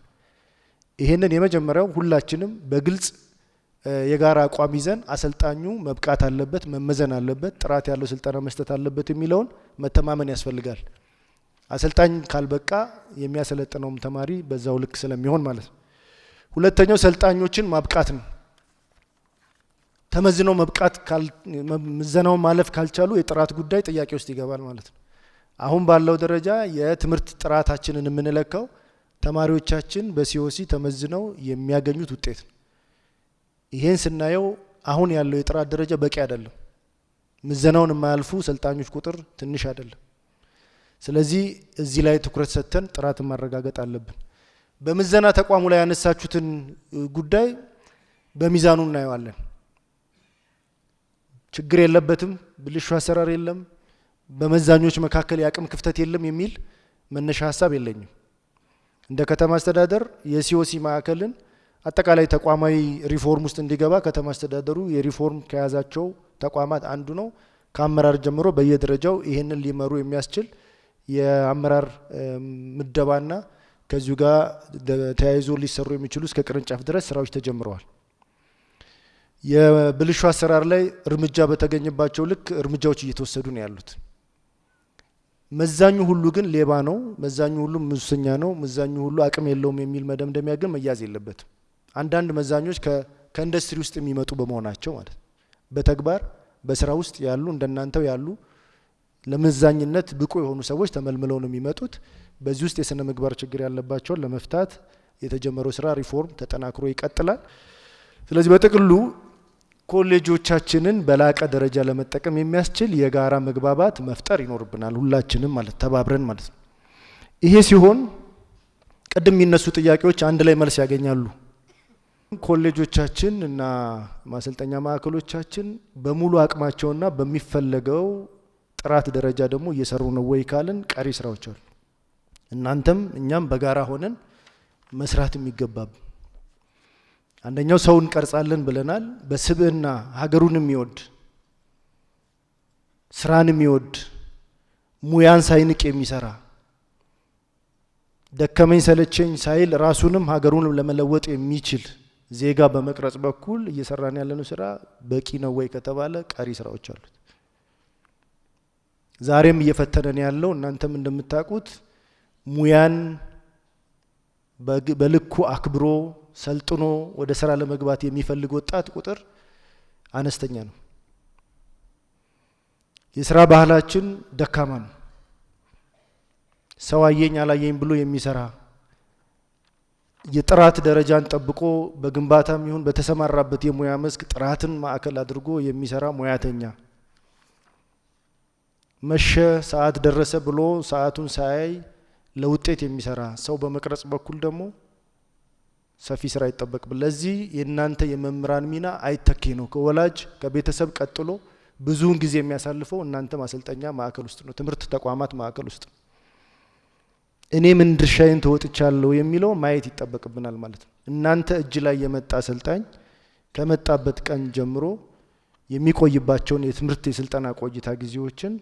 ይሄንን የመጀመሪያው ሁላችንም በግልጽ የጋራ አቋም ይዘን አሰልጣኙ መብቃት አለበት፣ መመዘን አለበት፣ ጥራት ያለው ስልጠና መስጠት አለበት የሚለውን መተማመን ያስፈልጋል። አሰልጣኝ ካልበቃ የሚያሰለጥነውም ተማሪ በዛው ልክ ስለሚሆን ማለት ነው። ሁለተኛው ሰልጣኞችን ማብቃት ነው። ተመዝነው መብቃት ምዘናው ማለፍ ካልቻሉ የጥራት ጉዳይ ጥያቄ ውስጥ ይገባል ማለት ነው። አሁን ባለው ደረጃ የትምህርት ጥራታችንን የምንለካው ተማሪዎቻችን በሲኦሲ ተመዝነው የሚያገኙት ውጤት ነው። ይሄን ስናየው አሁን ያለው የጥራት ደረጃ በቂ አይደለም። ምዘናውን የማያልፉ ሰልጣኞች ቁጥር ትንሽ አይደለም። ስለዚህ እዚህ ላይ ትኩረት ሰጥተን ጥራትን ማረጋገጥ አለብን። በምዘና ተቋሙ ላይ ያነሳችሁትን ጉዳይ በሚዛኑ እናየዋለን። ችግር የለበትም፣ ብልሹ አሰራር የለም፣ በመዛኞች መካከል ያቅም ክፍተት የለም የሚል መነሻ ሀሳብ የለኝም። እንደ ከተማ አስተዳደር የሲኦሲ ማዕከልን አጠቃላይ ተቋማዊ ሪፎርም ውስጥ እንዲገባ ከተማ አስተዳደሩ የሪፎርም ከያዛቸው ተቋማት አንዱ ነው። ከአመራር ጀምሮ በየደረጃው ይሄንን ሊመሩ የሚያስችል የአመራር ምደባና ከዚሁ ጋር ተያይዞ ሊሰሩ የሚችሉ እስከ ቅርንጫፍ ድረስ ስራዎች ተጀምረዋል። የብልሹ አሰራር ላይ እርምጃ በተገኘባቸው ልክ እርምጃዎች እየተወሰዱ ነው ያሉት። መዛኙ ሁሉ ግን ሌባ ነው፣ መዛኙ ሁሉ ሙሰኛ ነው፣ መዛኙ ሁሉ አቅም የለውም የሚል መደምደሚያ ግን መያዝ የለበትም። አንዳንድ መዛኞች ከኢንዱስትሪ ውስጥ የሚመጡ በመሆናቸው ማለት በተግባር በስራ ውስጥ ያሉ እንደናንተው ያሉ ለመዛኝነት ብቁ የሆኑ ሰዎች ተመልምለው ነው የሚመጡት። በዚህ ውስጥ የስነ ምግባር ችግር ያለባቸውን ለመፍታት የተጀመረው ስራ ሪፎርም ተጠናክሮ ይቀጥላል። ስለዚህ በጥቅሉ ኮሌጆቻችንን በላቀ ደረጃ ለመጠቀም የሚያስችል የጋራ መግባባት መፍጠር ይኖርብናል፣ ሁላችንም ማለት ተባብረን ማለት ነው። ይሄ ሲሆን ቅድም የሚነሱ ጥያቄዎች አንድ ላይ መልስ ያገኛሉ። ኮሌጆቻችን እና ማሰልጠኛ ማዕከሎቻችን በሙሉ አቅማቸውና በሚፈለገው ጥራት ደረጃ ደግሞ እየሰሩ ነው ወይ ካልን ቀሪ ስራዎች አሉ። እናንተም እኛም በጋራ ሆነን መስራት የሚገባብ አንደኛው ሰውን ቀርጻለን ብለናል። በስብዕና ሀገሩን የሚወድ ስራን የሚወድ ሙያን ሳይንቅ የሚሰራ ደከመኝ ሰለቸኝ ሳይል ራሱንም ሀገሩንም ለመለወጥ የሚችል ዜጋ በመቅረጽ በኩል እየሰራን ያለነው ስራ በቂ ነው ወይ ከተባለ ቀሪ ስራዎች አሉት። ዛሬም እየፈተነን ያለው እናንተም እንደምታውቁት ሙያን በልኩ አክብሮ ሰልጥኖ ወደ ስራ ለመግባት የሚፈልግ ወጣት ቁጥር አነስተኛ ነው። የስራ ባህላችን ደካማ ነው። ሰው አየኝ አላየኝ ብሎ የሚሰራ የጥራት ደረጃን ጠብቆ በግንባታም ይሁን በተሰማራበት የሙያ መስክ ጥራትን ማዕከል አድርጎ የሚሰራ ሙያተኛ፣ መሸ ሰዓት ደረሰ ብሎ ሰዓቱን ሳያይ ለውጤት የሚሰራ ሰው በመቅረጽ በኩል ደግሞ ሰፊ ስራ ይጠበቅብን። ለዚህ የእናንተ የመምህራን ሚና አይተኬ ነው። ከወላጅ ከቤተሰብ ቀጥሎ ብዙውን ጊዜ የሚያሳልፈው እናንተ ማሰልጠኛ ማዕከል ውስጥ ነው፣ ትምህርት ተቋማት ማዕከል ውስጥ ነው። እኔ ምን ድርሻዬን ተወጥቻለሁ የሚለው ማየት ይጠበቅብናል ማለት ነው። እናንተ እጅ ላይ የመጣ አሰልጣኝ ከመጣበት ቀን ጀምሮ የሚቆይባቸውን የትምህርት የስልጠና ቆይታ ጊዜዎችን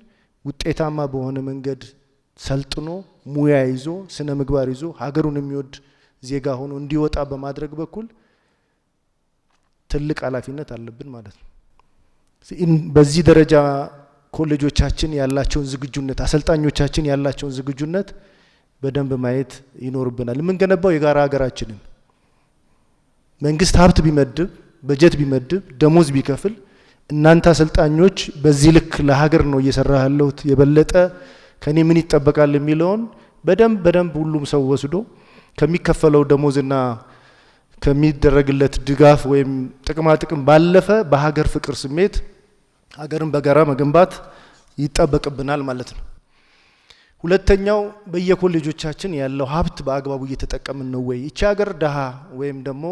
ውጤታማ በሆነ መንገድ ሰልጥኖ ሙያ ይዞ ስነ ምግባር ይዞ ሀገሩን የሚወድ ዜጋ ሆኖ እንዲወጣ በማድረግ በኩል ትልቅ ኃላፊነት አለብን ማለት ነው። በዚህ ደረጃ ኮሌጆቻችን ያላቸውን ዝግጁነት፣ አሰልጣኞቻችን ያላቸውን ዝግጁነት በደንብ ማየት ይኖርብናል። የምንገነባው የጋራ ሀገራችንን መንግስት ሀብት ቢመድብ በጀት ቢመድብ ደሞዝ ቢከፍል እናንተ አሰልጣኞች በዚህ ልክ ለሀገር ነው እየሰራ ያለሁት የበለጠ ከኔ ምን ይጠበቃል የሚለውን በደንብ ሁሉም ሰው ወስዶ ከሚከፈለው ደሞዝና ከሚደረግለት ድጋፍ ወይም ጥቅማ ጥቅም ባለፈ በሀገር ፍቅር ስሜት ሀገርን በጋራ መገንባት ይጠበቅብናል ማለት ነው። ሁለተኛው በየኮሌጆቻችን ያለው ሀብት በአግባቡ እየተጠቀምን ነው ወይ? እቺ ሀገር ደሃ ወይም ደግሞ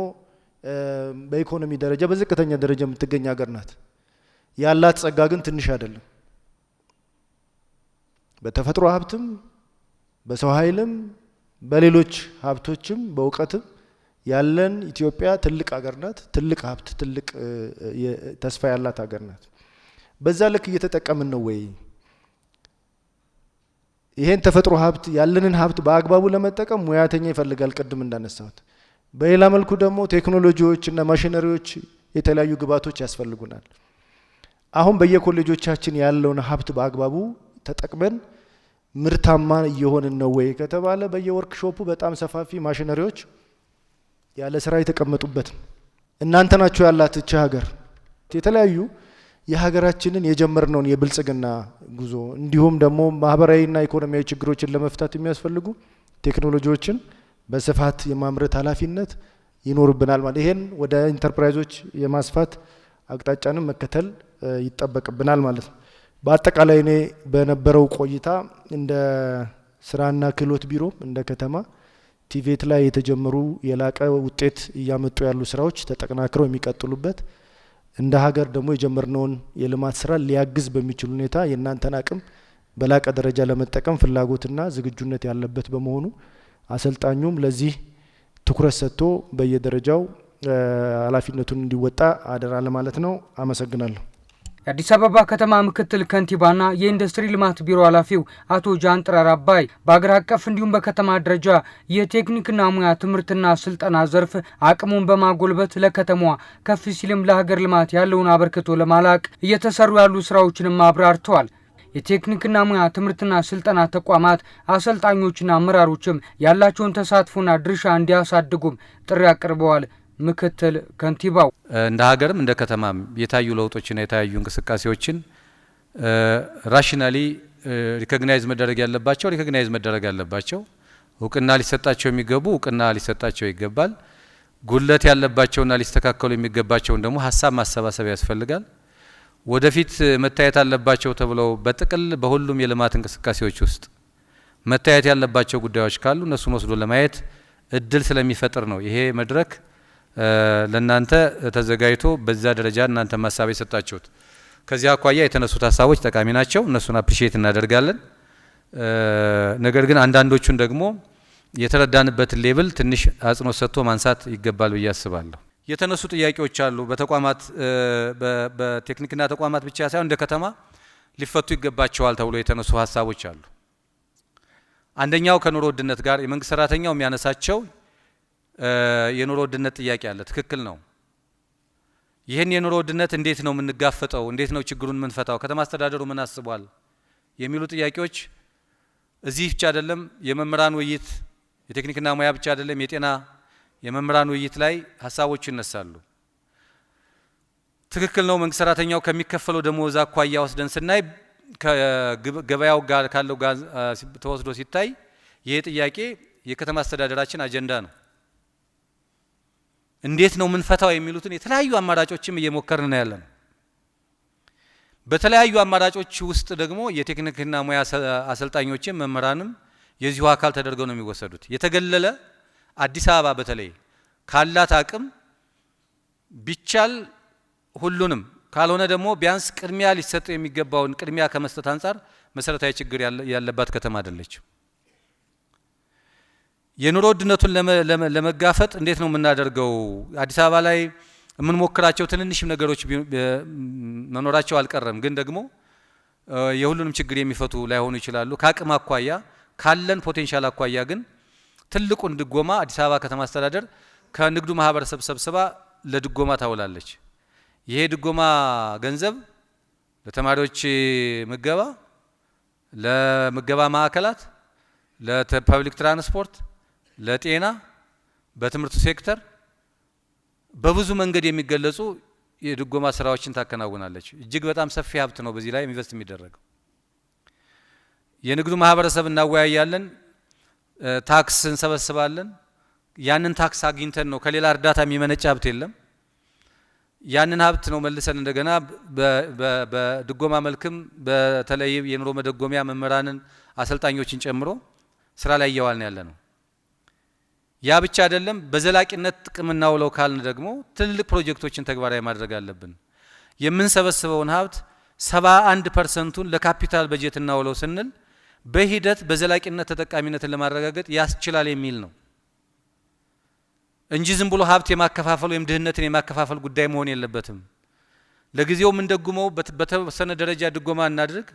በኢኮኖሚ ደረጃ በዝቅተኛ ደረጃ የምትገኝ ሀገር ናት። ያላት ጸጋ ግን ትንሽ አይደለም። በተፈጥሮ ሀብትም በሰው ኃይልም በሌሎች ሀብቶችም በእውቀትም ያለን ኢትዮጵያ ትልቅ ሀገር ናት። ትልቅ ሀብት ትልቅ ተስፋ ያላት ሀገር ናት። በዛ ልክ እየተጠቀምን ነው ወይ? ይሄን ተፈጥሮ ሀብት ያለንን ሀብት በአግባቡ ለመጠቀም ሙያተኛ ይፈልጋል፣ ቅድም እንዳነሳሁት። በሌላ መልኩ ደግሞ ቴክኖሎጂዎች እና ማሽነሪዎች የተለያዩ ግብዓቶች ያስፈልጉናል። አሁን በየኮሌጆቻችን ያለውን ሀብት በአግባቡ ተጠቅመን ምርታማ እየሆንን ነው ወይ ከተባለ በየወርክሾፑ በጣም ሰፋፊ ማሽነሪዎች ያለ ስራ የተቀመጡበት እናንተ ናችሁ ያላት እቺ ሀገር። የተለያዩ የሀገራችንን የጀመርነውን የብልጽግና ጉዞ እንዲሁም ደግሞ ማህበራዊና ኢኮኖሚያዊ ችግሮችን ለመፍታት የሚያስፈልጉ ቴክኖሎጂዎችን በስፋት የማምረት ኃላፊነት ይኖርብናል ማለት ይሄን ወደ ኢንተርፕራይዞች የማስፋት አቅጣጫንም መከተል ይጠበቅብናል ማለት ነው። በአጠቃላይ እኔ በነበረው ቆይታ እንደ ስራና ክህሎት ቢሮ እንደ ከተማ ቲቬት ላይ የተጀመሩ የላቀ ውጤት እያመጡ ያሉ ስራዎች ተጠናክረው የሚቀጥሉበት እንደ ሀገር ደግሞ የጀመርነውን የልማት ስራ ሊያግዝ በሚችል ሁኔታ የእናንተን አቅም በላቀ ደረጃ ለመጠቀም ፍላጎትና ዝግጁነት ያለበት በመሆኑ አሰልጣኙም ለዚህ ትኩረት ሰጥቶ በየደረጃው ኃላፊነቱን እንዲወጣ አደራ ለማለት ነው። አመሰግናለሁ። የአዲስ አበባ ከተማ ምክትል ከንቲባና የኢንዱስትሪ ልማት ቢሮ ኃላፊው አቶ ጃንጥራር አባይ በአገር አቀፍ እንዲሁም በከተማ ደረጃ የቴክኒክና ሙያ ትምህርትና ስልጠና ዘርፍ አቅሙን በማጎልበት ለከተማዋ ከፍ ሲልም ለሀገር ልማት ያለውን አበርክቶ ለማላቅ እየተሰሩ ያሉ ስራዎችንም አብራርተዋል። የቴክኒክና ሙያ ትምህርትና ስልጠና ተቋማት አሰልጣኞችና አመራሮችም ያላቸውን ተሳትፎና ድርሻ እንዲያሳድጉም ጥሪ አቅርበዋል። ምክትል ከንቲባው እንደ ሀገርም እንደ ከተማም የታዩ ለውጦችና የታዩ እንቅስቃሴዎችን ራሽናሊ ሪኮግናይዝ መደረግ ያለባቸው እውቅና ሊሰጣቸው የሚገቡ እውቅና ሊሰጣቸው ይገባል። ጉድለት ያለባቸውና ሊስተካከሉ የሚገባቸውን ደግሞ ሀሳብ ማሰባሰብ ያስፈልጋል። ወደፊት መታየት አለባቸው ተብለው በጥቅል በሁሉም የልማት እንቅስቃሴዎች ውስጥ መታየት ያለባቸው ጉዳዮች ካሉ እነሱን ወስዶ ለማየት እድል ስለሚፈጥር ነው ይሄ መድረክ ለናንተ ተዘጋጅቶ በዛ ደረጃ እናንተ ሀሳብ የሰጣችሁት። ከዚያ አኳያ የተነሱት ሀሳቦች ጠቃሚ ናቸው። እነሱን አፕሪሺየት እናደርጋለን። ነገር ግን አንዳንዶቹን ደግሞ የተረዳንበትን ሌብል ትንሽ አጽንኦት ሰጥቶ ማንሳት ይገባል ብዬ አስባለሁ። የተነሱ ጥያቄዎች አሉ። በተቋማት በቴክኒክና ተቋማት ብቻ ሳይሆን እንደ ከተማ ሊፈቱ ይገባቸዋል ተብሎ የተነሱ ሀሳቦች አሉ። አንደኛው ከኑሮ ውድነት ጋር የመንግስት ሰራተኛው የሚያነሳቸው የኑሮ ውድነት ጥያቄ አለ። ትክክል ነው። ይህን የኑሮ ውድነት እንዴት ነው የምንጋፈጠው? እንዴት ነው ችግሩን የምንፈታው? ከተማ አስተዳደሩ ምን አስቧል? የሚሉ ጥያቄዎች እዚህ ብቻ አይደለም። የመምህራን ውይይት፣ የቴክኒክና ሙያ ብቻ አይደለም፣ የጤና የመምህራን ውይይት ላይ ሀሳቦች ይነሳሉ። ትክክል ነው። መንግስት ሰራተኛው ከሚከፈለው ደሞዝ አኳያ ወስደን ስናይ ከገበያው ጋር ካለው ጋር ተወስዶ ሲታይ ይሄ ጥያቄ የከተማ አስተዳደራችን አጀንዳ ነው። እንዴት ነው ምንፈታው የሚሉትን የተለያዩ አማራጮችም እየሞከርን ነው ያለን። በተለያዩ አማራጮች ውስጥ ደግሞ የቴክኒክና ሙያ አሰልጣኞችም መምህራንም የዚሁ አካል ተደርገው ነው የሚወሰዱት። የተገለለ አዲስ አበባ በተለይ ካላት አቅም ቢቻል ሁሉንም ካልሆነ ደግሞ ቢያንስ ቅድሚያ ሊሰጥ የሚገባውን ቅድሚያ ከመስጠት አንጻር መሰረታዊ ችግር ያለባት ከተማ አይደለችም። የኑሮ ውድነቱን ለመጋፈጥ እንዴት ነው የምናደርገው? አዲስ አበባ ላይ የምንሞክራቸው ትንንሽም ነገሮች መኖራቸው አልቀረም፣ ግን ደግሞ የሁሉንም ችግር የሚፈቱ ላይሆኑ ይችላሉ። ከአቅም አኳያ ካለን ፖቴንሻል አኳያ ግን ትልቁን ድጎማ አዲስ አበባ ከተማ አስተዳደር ከንግዱ ማህበረሰብ ሰብስባ ለድጎማ ታውላለች። ይሄ ድጎማ ገንዘብ ለተማሪዎች ምገባ፣ ለምገባ ማዕከላት፣ ለፐብሊክ ትራንስፖርት፣ ለጤና፣ በትምህርቱ ሴክተር በብዙ መንገድ የሚገለጹ የድጎማ ስራዎችን ታከናውናለች። እጅግ በጣም ሰፊ ሀብት ነው በዚህ ላይ ኢንቨስት የሚደረገው። የንግዱ ማህበረሰብ እናወያያለን፣ ታክስ እንሰበስባለን። ያንን ታክስ አግኝተን ነው፣ ከሌላ እርዳታ የሚመነጭ ሀብት የለም። ያንን ሀብት ነው መልሰን እንደገና በድጎማ መልክም በተለይ የኑሮ መደጎሚያ መምህራንን አሰልጣኞችን ጨምሮ ስራ ላይ እያዋልን ያለ ነው። ያ ብቻ አይደለም፣ በዘላቂነት ጥቅም እናውለው ካልን ደግሞ ትልልቅ ፕሮጀክቶችን ተግባራዊ ማድረግ አለብን። የምንሰበስበውን ሀብት 71%ን ለካፒታል በጀት እናውለው ስንል በሂደት በዘላቂነት ተጠቃሚነትን ለማረጋገጥ ያስችላል የሚል ነው እንጂ ዝም ብሎ ሀብት የማከፋፈል ወይም ድህነትን የማከፋፈል ጉዳይ መሆን የለበትም። ለጊዜው ምን ደግመው በተወሰነ ደረጃ ድጎማ እናድርግ፣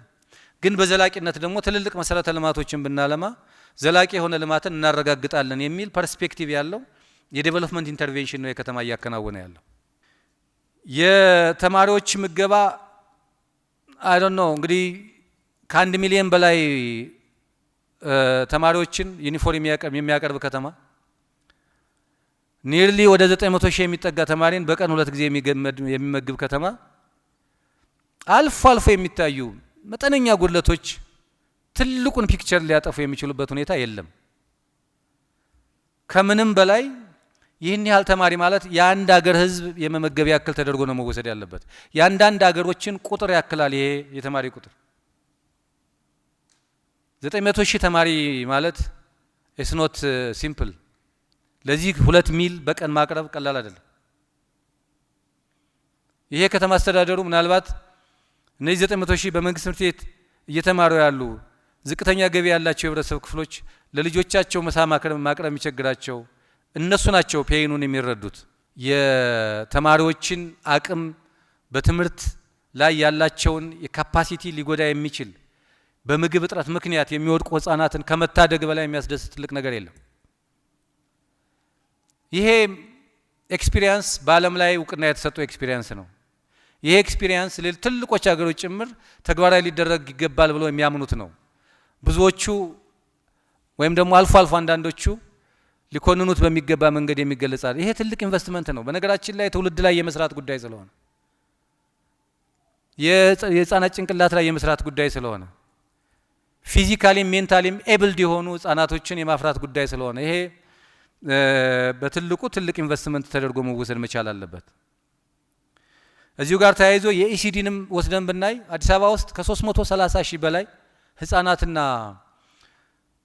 ግን በዘላቂነት ደግሞ ትልልቅ መሰረተ ልማቶችን ብናለማ ዘላቂ የሆነ ልማትን እናረጋግጣለን የሚል ፐርስፔክቲቭ ያለው የዴቨሎፕመንት ኢንተርቬንሽን ነው የከተማ እያከናወነ ያለው። የተማሪዎች ምገባ አይ ዶንት ኖ እንግዲህ ከ1 ሚሊዮን በላይ ተማሪዎችን ዩኒፎርም የሚያቀርብ ከተማ ኒርሊ ወደ 900 ሺህ የሚጠጋ ተማሪን በቀን 2 ጊዜ የሚመግብ ከተማ አልፎ አልፎ የሚታዩ መጠነኛ ጉድለቶች ትልቁን ፒክቸር ሊያጠፉ የሚችሉበት ሁኔታ የለም። ከምንም በላይ ይህን ያህል ተማሪ ማለት የአንድ ሀገር ህዝብ የመመገብ ያክል ተደርጎ ነው መወሰድ ያለበት። የአንዳንድ ሀገሮችን ቁጥር ያክላል ይሄ የተማሪ ቁጥር። 900 ሺህ ተማሪ ማለት ኢትስ ኖት ሲምፕል። ለዚህ 2 ሚል በቀን ማቅረብ ቀላል አይደለም። ይሄ ከተማ አስተዳደሩ ምናልባት እነዚህ 900 ሺህ በመንግስት ትምህርት ቤት እየተማሩ ያሉ ዝቅተኛ ገቢ ያላቸው የህብረተሰብ ክፍሎች ለልጆቻቸው ምሳ ማቅረብ የሚቸግራቸው እነሱ ናቸው ፔይኑን የሚረዱት። የተማሪዎችን አቅም በትምህርት ላይ ያላቸውን የካፓሲቲ ሊጎዳ የሚችል በምግብ እጥረት ምክንያት የሚወድቁ ህፃናትን ከመታደግ በላይ የሚያስደስት ትልቅ ነገር የለም። ይሄ ኤክስፒሪየንስ በዓለም ላይ እውቅና የተሰጠው ኤክስፒሪየንስ ነው። ይሄ ኤክስፒሪየንስ ትልቆች ሀገሮች ጭምር ተግባራዊ ሊደረግ ይገባል ብለው የሚያምኑት ነው። ብዙዎቹ ወይም ደግሞ አልፎ አልፎ አንዳንዶቹ ሊኮንኑት በሚገባ መንገድ የሚገለጻል። ይሄ ትልቅ ኢንቨስትመንት ነው። በነገራችን ላይ ትውልድ ላይ የመስራት ጉዳይ ስለሆነ የህፃናት ጭንቅላት ላይ የመስራት ጉዳይ ስለሆነ ፊዚካሊም ሜንታሊም ኤብልድ የሆኑ ህፃናቶችን የማፍራት ጉዳይ ስለሆነ ይሄ በትልቁ ትልቅ ኢንቨስትመንት ተደርጎ መወሰድ መቻል አለበት። እዚሁ ጋር ተያይዞ የኢሲዲንም ወስደን ብናይ አዲስ አበባ ውስጥ ከ330 ሺህ በላይ ህፃናትና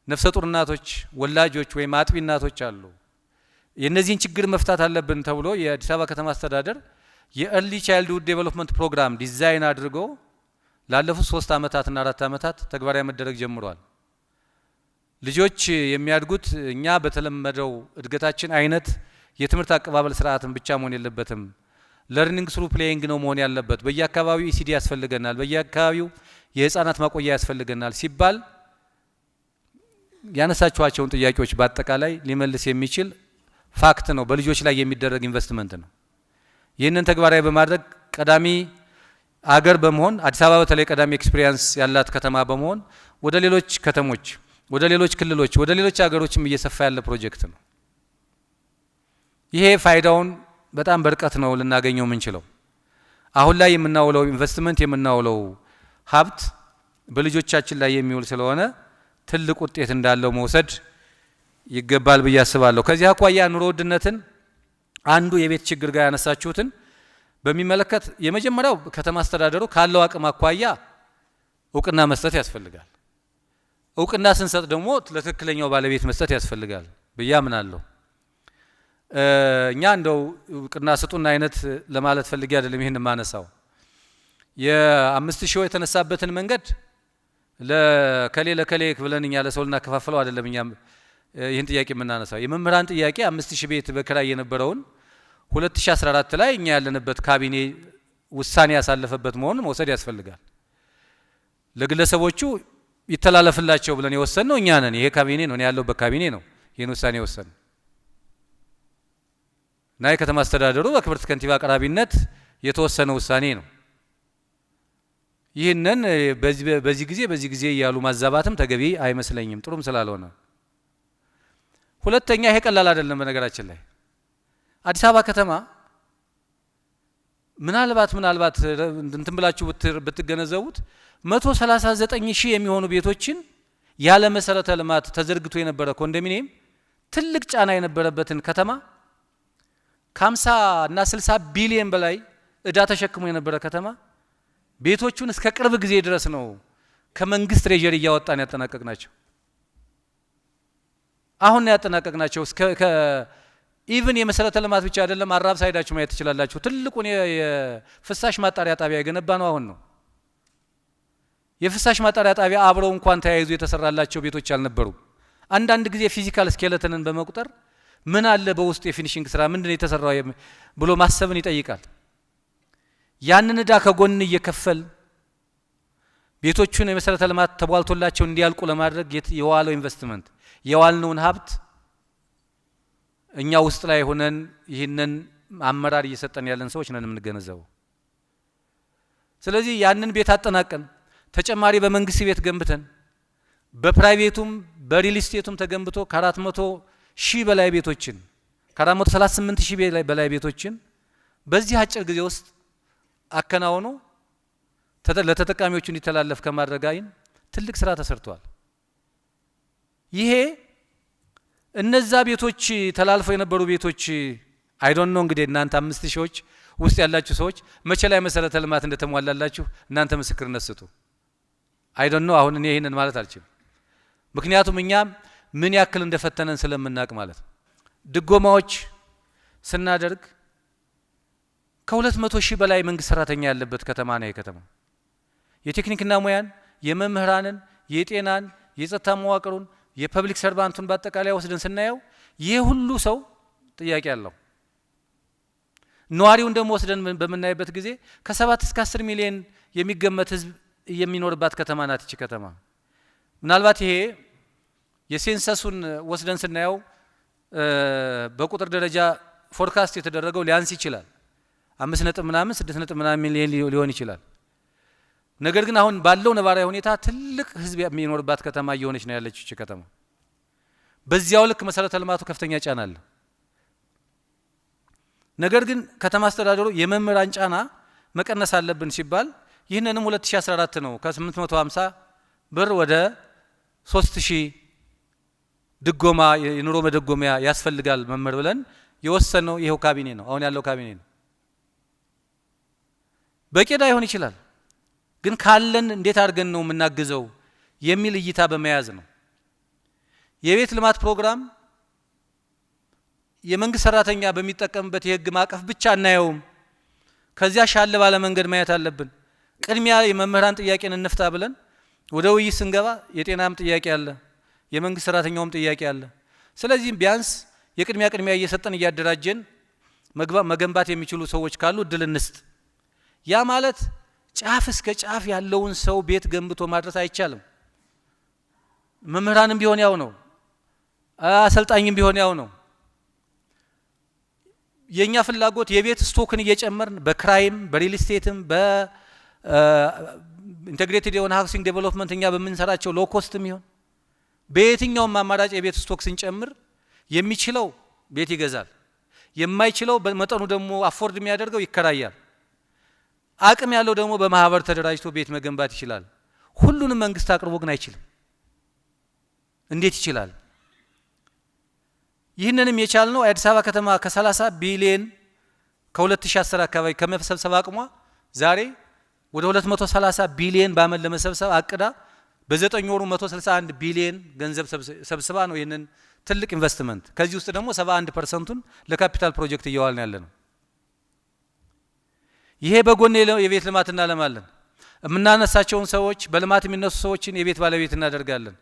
ነፍሰ ጡር እናቶች፣ ወላጆች ወይም አጥቢ እናቶች አሉ። የነዚህን ችግር መፍታት አለብን ተብሎ የአዲስ አበባ ከተማ አስተዳደር የኤርሊ ቻይልድሁድ ዴቨሎፕመንት ፕሮግራም ዲዛይን አድርጎ ላለፉት 3 ዓመታትና 4 ዓመታት ተግባራዊ መደረግ ጀምሯል። ልጆች የሚያድጉት እኛ በተለመደው እድገታችን አይነት የትምህርት አቀባበል ስርዓትን ብቻ መሆን የለበትም። ለርኒንግ ስሩ ፕሌይንግ ነው መሆን ያለበት። በየአካባቢው ኢሲዲ ያስፈልገናል፣ በየአካባቢው የህፃናት ማቆያ ያስፈልገናል ሲባል ያነሳቸዋቸውን ጥያቄዎች በአጠቃላይ ሊመልስ የሚችል ፋክት ነው። በልጆች ላይ የሚደረግ ኢንቨስትመንት ነው። ይህንን ተግባራዊ በማድረግ ቀዳሚ አገር በመሆን አዲስ አበባ በተለይ ቀዳሚ ኤክስፒሪየንስ ያላት ከተማ በመሆን ወደ ሌሎች ከተሞች፣ ወደ ሌሎች ክልሎች፣ ወደ ሌሎች ሀገሮችም እየሰፋ ያለ ፕሮጀክት ነው። ይሄ ፋይዳውን በጣም በርቀት ነው ልናገኘው የምንችለው። አሁን ላይ የምናውለው ኢንቨስትመንት የምናውለው ሀብት በልጆቻችን ላይ የሚውል ስለሆነ ትልቅ ውጤት እንዳለው መውሰድ ይገባል ብዬ አስባለሁ። ከዚህ አኳያ ኑሮ ውድነትን አንዱ የቤት ችግር ጋር ያነሳችሁትን በሚመለከት የመጀመሪያው ከተማ አስተዳደሩ ካለው አቅም አኳያ እውቅና መስጠት ያስፈልጋል። እውቅና ስንሰጥ ደግሞ ለትክክለኛው ባለቤት መስጠት ያስፈልጋል ብዬ አምናለሁ። እኛ እንደው እውቅና ስጡና አይነት ለማለት ፈልጌ አይደለም ይሄን ማነሳው። የ5000 የተነሳበትን መንገድ ለከሌ ብለን እኛ ለሰው ልናከፋፍለው አይደለም። እኛ ይህን ጥያቄ የምናነሳው የመምህራን ጥያቄ 5000 ቤት በክራይ የነበረውን 2014 ላይ እኛ ያለንበት ካቢኔ ውሳኔ ያሳለፈበት መሆኑን መውሰድ ያስፈልጋል። ለግለሰቦቹ ይተላለፍላቸው ብለን የወሰንነው እኛ ነን። ይሄ ካቢኔ ነው ያለውበት ካቢኔ ነው ይህን ውሳኔ የወሰነው እና የከተማ አስተዳደሩ በክብርት ከንቲባ አቅራቢነት የተወሰነ ውሳኔ ነው። ይህንን በዚህ ጊዜ እያሉ ማዛባትም ተገቢ አይመስለኝም፣ ጥሩም ስላልሆነ። ሁለተኛ ይሄ ቀላል አይደለም። በነገራችን ላይ አዲስ አበባ ከተማ ምናልባት እንትን ብላችሁ ብትገነዘቡት 139 ሺህ የሚሆኑ ቤቶችን ያለ መሰረተ ልማት ተዘርግቶ የነበረ ኮንዶሚኒየም ትልቅ ጫና የነበረበትን ከተማ ከ50 እና 60 ቢሊዮን በላይ እዳ ተሸክሞ የነበረ ከተማ ቤቶቹን እስከ ቅርብ ጊዜ ድረስ ነው ከመንግስት ትሬጀሪ እያወጣን ያጠናቀቅናቸው። አሁን ያጠናቀቅናቸው ኢቭን የመሰረተ ልማት ብቻ አይደለም አራብሳ ሄዳችሁ ማየት ትችላላችሁ። ትልቁን የፍሳሽ ማጣሪያ ጣቢያ የገነባ ነው አሁን ነው። የፍሳሽ ማጣሪያ ጣቢያ አብረው እንኳን ተያይዞ የተሰራላቸው ቤቶች አልነበሩ። አንዳንድ ጊዜ ፊዚካል ስኬለተንን በመቁጠር ምን አለ በውስጡ የፊኒሺንግ ስራ ምንድነው የተሰራው ብሎ ማሰብን ይጠይቃል። ያንን ዕዳ ከጎን እየከፈል ቤቶቹን የመሰረተ ልማት ተቧልቶላቸው እንዲያልቁ ለማድረግ የዋለው ኢንቨስትመንት የዋልነውን ሀብት እኛ ውስጥ ላይ ሆነን ይህንን አመራር እየሰጠን ያለን ሰዎች ነን የምንገነዘበው። ስለዚህ ያንን ቤት አጠናቀን ተጨማሪ በመንግስት ቤት ገንብተን በፕራይቬቱም በሪል ስቴቱም ተገንብቶ ከ400,000 በላይ ቤቶችን ከ438,000 በላይ ቤቶችን በዚህ አጭር ጊዜ ውስጥ አከናውኖ ለተጠቃሚዎቹ እንዲተላለፍ ከማድረግ አይን ትልቅ ስራ ተሰርቷል። ይሄ እነዛ ቤቶች ተላልፈው የነበሩ ቤቶች አይ ዶንት ኖ እንግዲህ እናንተ 5,000 ውስጥ ያላችሁ ሰዎች መቼ ላይ መሰረተ ልማት እንደተሟላላችሁ እናንተ ምስክርነት ስጡ። አይ ዶንት ኖ አሁን እኔ ይሄንን ማለት አልችልም። ምክንያቱም እኛ ምን ያክል እንደፈተነን ስለምናቅ ማለት ነው። ድጎማዎች ስናደርግ ከ200,000 በላይ መንግስት ሰራተኛ ያለበት ከተማ ነው የከተማ የቴክኒክና ሙያን የመምህራንን የጤናን የጸጥታ መዋቅሩን የፐብሊክ ሰርቫንቱን በአጠቃላይ ወስደን ስናየው ይሄ ሁሉ ሰው ጥያቄ አለው። ነዋሪውን ደግሞ ወስደን በመናይበት ጊዜ ከ7 እስከ 10 ሚሊዮን የሚገመት ህዝብ የሚኖርባት ከተማ ናት እቺ ከተማ። ምናልባት ይሄ የሴንሰሱን ወስደን ስናየው በቁጥር ደረጃ ፎርካስት የተደረገው ሊያንስ ይችላል 5.6 ሚሊዮን ሊሆን ይችላል። ነገር ግን አሁን ባለው ነባራዊ ሁኔታ ትልቅ ህዝብ የሚኖርባት ከተማ እየሆነች ነው ያለችው እቺ ከተማ። በዚያው ልክ መሰረተ ልማቱ ከፍተኛ ጫና አለ። ነገር ግን ከተማ አስተዳደሩ የመምህራን ጫና መቀነስ አለብን ሲባል ይህንንም 2014 ነው ከ850 ብር ወደ 3000 ድጎማ የኑሮ መደጎሚያ ያስፈልጋል መምህር ብለን የወሰነው ይሄው ካቢኔ ነው። አሁን ያለው ካቢኔ ነው። በቂ ላይሆን ይችላል፣ ግን ካለን እንዴት አድርገን ነው የምናግዘው የሚል እይታ በመያዝ ነው። የቤት ልማት ፕሮግራም የመንግስት ሰራተኛ በሚጠቀምበት የህግ ማዕቀፍ ብቻ እናየውም። ከዚያ ሻለ ባለ መንገድ ማየት አለብን። ቅድሚያ የመምህራን ጥያቄን እንፍታ ብለን ወደ ውይይት ስንገባ የጤናም ጥያቄ አለ፣ የመንግስት ሰራተኛውም ጥያቄ አለ። ስለዚህ ቢያንስ የቅድሚያ እየሰጠን እያደራጀን መገንባት የሚችሉ ሰዎች ካሉ እድል እንስጥ። ያ ማለት ጫፍ እስከ ጫፍ ያለውን ሰው ቤት ገንብቶ ማድረስ አይቻልም። መምህራንም ቢሆን ያው ነው፣ አሰልጣኝም ቢሆን ያው ነው። የኛ ፍላጎት የቤት ስቶክን እየጨመርን በክራይም በሪል ስቴትም በኢንቴግሬትድ የሆነ ሃውሲንግ ዴቨሎፕመንት እኛ በምንሰራቸው ሎ ኮስትም ይሆን በየትኛውም አማራጭ የቤት ስቶክ ስንጨምር የሚችለው ቤት ይገዛል፣ የማይችለው በመጠኑ ደግሞ አፎርድ የሚያደርገው ይከራያል። አቅም ያለው ደግሞ በማህበር ተደራጅቶ ቤት መገንባት ይችላል። ሁሉንም መንግስት አቅርቦ ግን አይችልም። እንዴት ይችላል? ይህንንም የቻልነው አዲስ አበባ ከተማ ከ30 ቢሊዮን ከ2010 አካባቢ ከመሰብሰብ አቅሟ ዛሬ ወደ 230 ቢሊዮን በአመት ለመሰብሰብ አቅዳ በ9 ወሩ 161 ቢሊዮን ገንዘብ ሰብስባ ነው ይህንን ትልቅ ኢንቨስትመንት። ከዚህ ውስጥ ደግሞ 71%ን ለካፒታል ፕሮጀክት እያዋልን ያለ ነው። ይሄ በጎን የቤት ልማት እናለማለን። የምናነሳቸውን ሰዎች በልማት የሚነሱ ሰዎችን የቤት ባለቤት እናደርጋለን።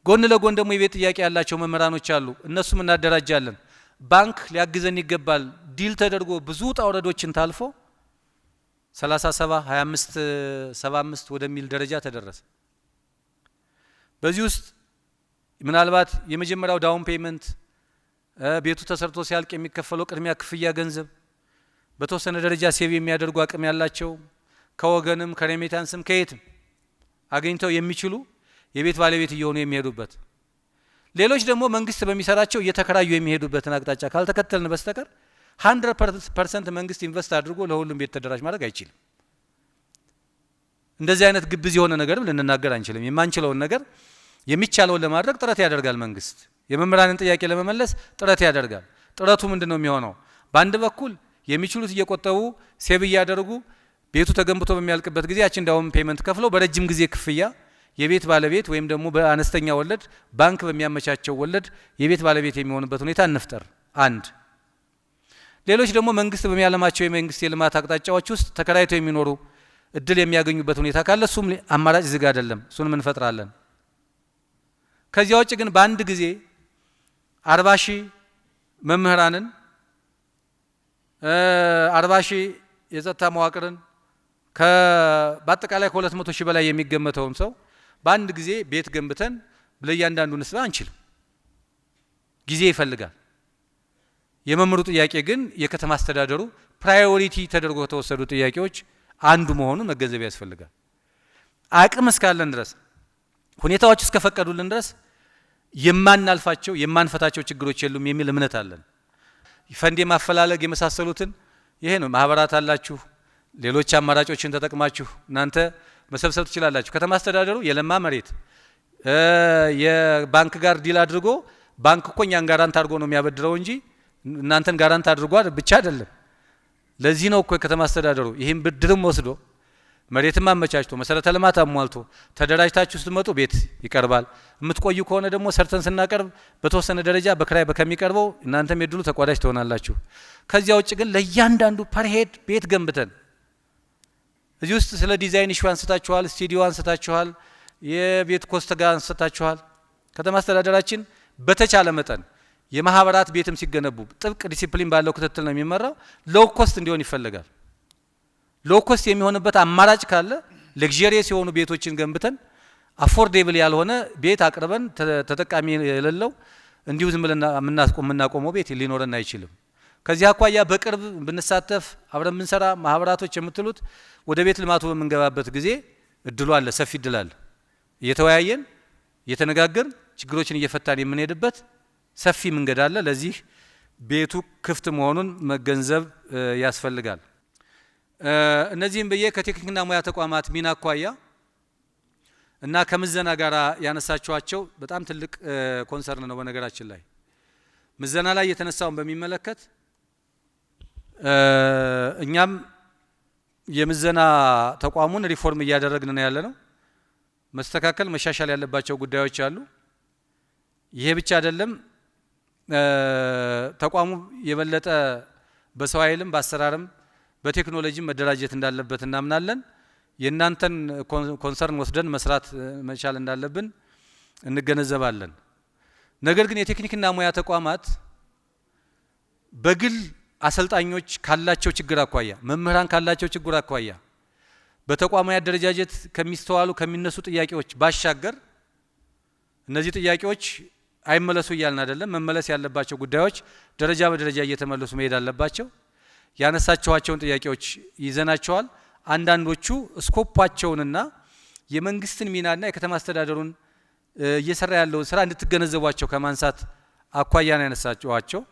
ጎን ለጎን ደግሞ የቤት ጥያቄ ያላቸው መምህራኖች አሉ፣ እነሱም እናደራጃለን። ባንክ ሊያግዘን ይገባል። ዲል ተደርጎ ብዙ ጣውረዶችን ታልፎ 37 25 75 ወደሚል ደረጃ ተደረሰ። በዚህ ውስጥ ምናልባት የመጀመሪያው ዳውን ፔመንት ቤቱ ተሰርቶ ሲያልቅ የሚከፈለው ቅድሚያ ክፍያ ገንዘብ በተወሰነ ደረጃ ሴቭ የሚያደርጉ አቅም ያላቸው ከወገንም ከሬሜታንስም ከየትም አገኝተው የሚችሉ የቤት ባለቤት እየሆኑ የሚሄዱበት፣ ሌሎች ደግሞ መንግስት በሚሰራቸው እየተከራዩ የሚሄዱበትን አቅጣጫ ካልተከተልን በስተቀር 100% መንግስት ኢንቨስት አድርጎ ለሁሉም ቤት ተደራሽ ማድረግ አይችልም። እንደዚህ አይነት ግብዝ የሆነ ነገርም ልንናገር አንችልም። የማንችለውን ነገር የሚቻለውን ለማድረግ ጥረት ያደርጋል መንግስት። የመምህራንን ጥያቄ ለመመለስ ጥረት ያደርጋል። ጥረቱ ምንድነው የሚሆነው? በአንድ በኩል የሚችሉት እየቆጠቡ ሴቭ እያደረጉ ቤቱ ተገንብቶ በሚያልቅበት ጊዜ ያችን ዳውን ፔመንት ከፍለው በረጅም ጊዜ ክፍያ የቤት ባለቤት ወይም ደግሞ በአነስተኛ ወለድ ባንክ በሚያመቻቸው ወለድ የቤት ባለቤት የሚሆንበት ሁኔታ እንፍጠር። አንድ ሌሎች ደግሞ መንግስት በሚያለማቸው የመንግስት የልማት አቅጣጫዎች ውስጥ ተከራይተው የሚኖሩ እድል የሚያገኙበት ሁኔታ ካለ እሱም አማራጭ ዝግ አይደለም፣ እሱንም እንፈጥራለን። ከዚያ ውጭ ግን በአንድ ጊዜ 40 ሺህ መምህራንን 40 ሺህ የጸጥታ መዋቅርን በአጠቃላይ ከ200 ሺህ በላይ የሚገመተውን ሰው በአንድ ጊዜ ቤት ገንብተን ለእያንዳንዱ ንስባ አንችልም። ጊዜ ይፈልጋል። የመምህሩ ጥያቄ ግን የከተማ አስተዳደሩ ፕራዮሪቲ ተደርጎ ከተወሰዱ ጥያቄዎች አንዱ መሆኑን መገንዘብ ያስፈልጋል። አቅም እስካለን ድረስ ሁኔታዎች እስከፈቀዱልን ድረስ የማናልፋቸው የማንፈታቸው ችግሮች የሉም የሚል እምነት አለን። ፈንድ ማፈላለግ የመሳሰሉትን ይሄ ነው። ማህበራት አላችሁ፣ ሌሎች አማራጮችን ተጠቅማችሁ እናንተ መሰብሰብ ትችላላችሁ። ከተማ አስተዳደሩ የለማ መሬት የባንክ ጋር ዲል አድርጎ ባንክ እኮ እኛን ጋራንት አድርጎ ነው የሚያበድረው እንጂ እናንተን ጋራንት አድርጎ ብቻ አይደለም። ለዚህ ነው እኮ የከተማ አስተዳደሩ ይህን ብድርም ወስዶ መሬትም አመቻችቶ መሰረተ ልማት አሟልቶ ተደራጅታችሁ ስትመጡ ቤት ይቀርባል። የምትቆዩ ከሆነ ደግሞ ሰርተን ስናቀርብ በተወሰነ ደረጃ በክራይ ከሚቀርበው እናንተም የድሉ ተቋዳጅ ትሆናላችሁ። ከዚያ ውጭ ግን ለእያንዳንዱ ፐርሄድ ቤት ገንብተን እዚህ ውስጥ ስለ ዲዛይን ኢሹ አንስታችኋል፣ ስቱዲዮ አንስታችኋል፣ የቤት ኮስት ጋር አንስታችኋል። ከተማ አስተዳደራችን በተቻለ መጠን የማህበራት ቤትም ሲገነቡ ጥብቅ ዲሲፕሊን ባለው ክትትል ነው የሚመራው። ሎው ኮስት እንዲሆን ይፈልጋል። ሎው ኮስት የሚሆንበት አማራጭ ካለ ለግዠሪየስ የሆኑ ቤቶችን ገንብተን አፎርዴብል ያልሆነ ቤት አቅርበን ተጠቃሚ የሌለው እንዲሁ ዝም ብለን የምናቆመው ቤት ሊኖረን አይችልም። ከዚህ አኳያ በቅርብ ብንሳተፍ አብረን ብንሰራ ማህበራቶች የምትሉት ወደ ቤት ልማቱ በምንገባበት ጊዜ እድሉ አለ፣ ሰፊ እድል አለ። እየተወያየን እየተነጋገርን ችግሮችን እየፈታን የምንሄድበት ሰፊ መንገድ አለ። ለዚህ ቤቱ ክፍት መሆኑን መገንዘብ ያስፈልጋል። እነዚህም በየ ከቴክኒክና ሙያ ተቋማት ሚና አኳያ እና ከምዘና ጋር ያነሳችኋቸው በጣም ትልቅ ኮንሰርን ነው። በነገራችን ላይ ምዘና ላይ የተነሳውን በሚመለከት እኛም የምዘና ተቋሙን ሪፎርም እያደረግን ነው ያለነው። መስተካከል መሻሻል ያለባቸው ጉዳዮች አሉ። ይሄ ብቻ አይደለም። ተቋሙ የበለጠ በሰው ኃይልም በአሰራርም በቴክኖሎጂም መደራጀት እንዳለበት እናምናለን። የእናንተን ኮንሰርን ወስደን መስራት መቻል እንዳለብን እንገነዘባለን። ነገር ግን የቴክኒክና ሙያ ተቋማት በግል አሰልጣኞች ካላቸው ችግር አኳያ፣ መምህራን ካላቸው ችግር አኳያ በተቋማዊ አደረጃጀት ከሚስተዋሉ ከሚነሱ ጥያቄዎች ባሻገር እነዚህ ጥያቄዎች አይመለሱ እያልን አይደለም። መመለስ ያለባቸው ጉዳዮች ደረጃ በደረጃ እየተመለሱ መሄድ አለባቸው። ያነሳቸዋቸውን ጥያቄዎች ይዘናቸዋል። አንዳንዶቹ ስኮፓቸውንና የመንግስትን ሚናና የከተማ አስተዳደሩን እየሰራ ያለውን ስራ እንድትገነዘቧቸው ከማንሳት አኳያ ነው ያነሳቸዋቸው።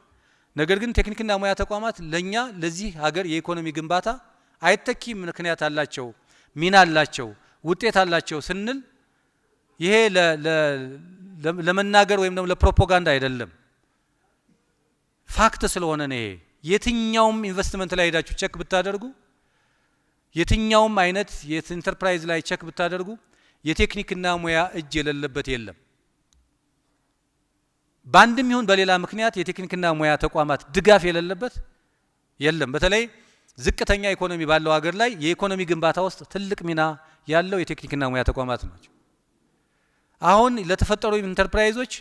ነገር ግን ቴክኒክና ሙያ ተቋማት ለኛ ለዚህ ሀገር የኢኮኖሚ ግንባታ አይተኪ ምክንያት አላቸው፣ ሚና አላቸው፣ ውጤት አላቸው ስንል ይሄ ለመናገር ወይም ደግሞ ለፕሮፓጋንዳ አይደለም፣ ፋክት ስለሆነ ነው። ይሄ የትኛውም ኢንቨስትመንት ላይ ሄዳችሁ ቼክ ብታደርጉ፣ የትኛውም አይነት የኢንተርፕራይዝ ላይ ቼክ ብታደርጉ የቴክኒክና ሙያ እጅ የሌለበት የለም። በአንድም ይሁን በሌላ ምክንያት የቴክኒክና ሙያ ተቋማት ድጋፍ የሌለበት የለም። በተለይ ዝቅተኛ ኢኮኖሚ ባለው ሀገር ላይ የኢኮኖሚ ግንባታ ውስጥ ትልቅ ሚና ያለው የቴክኒክና ሙያ ተቋማት ናቸው። አሁን ለተፈጠሩ ኢንተርፕራይዞች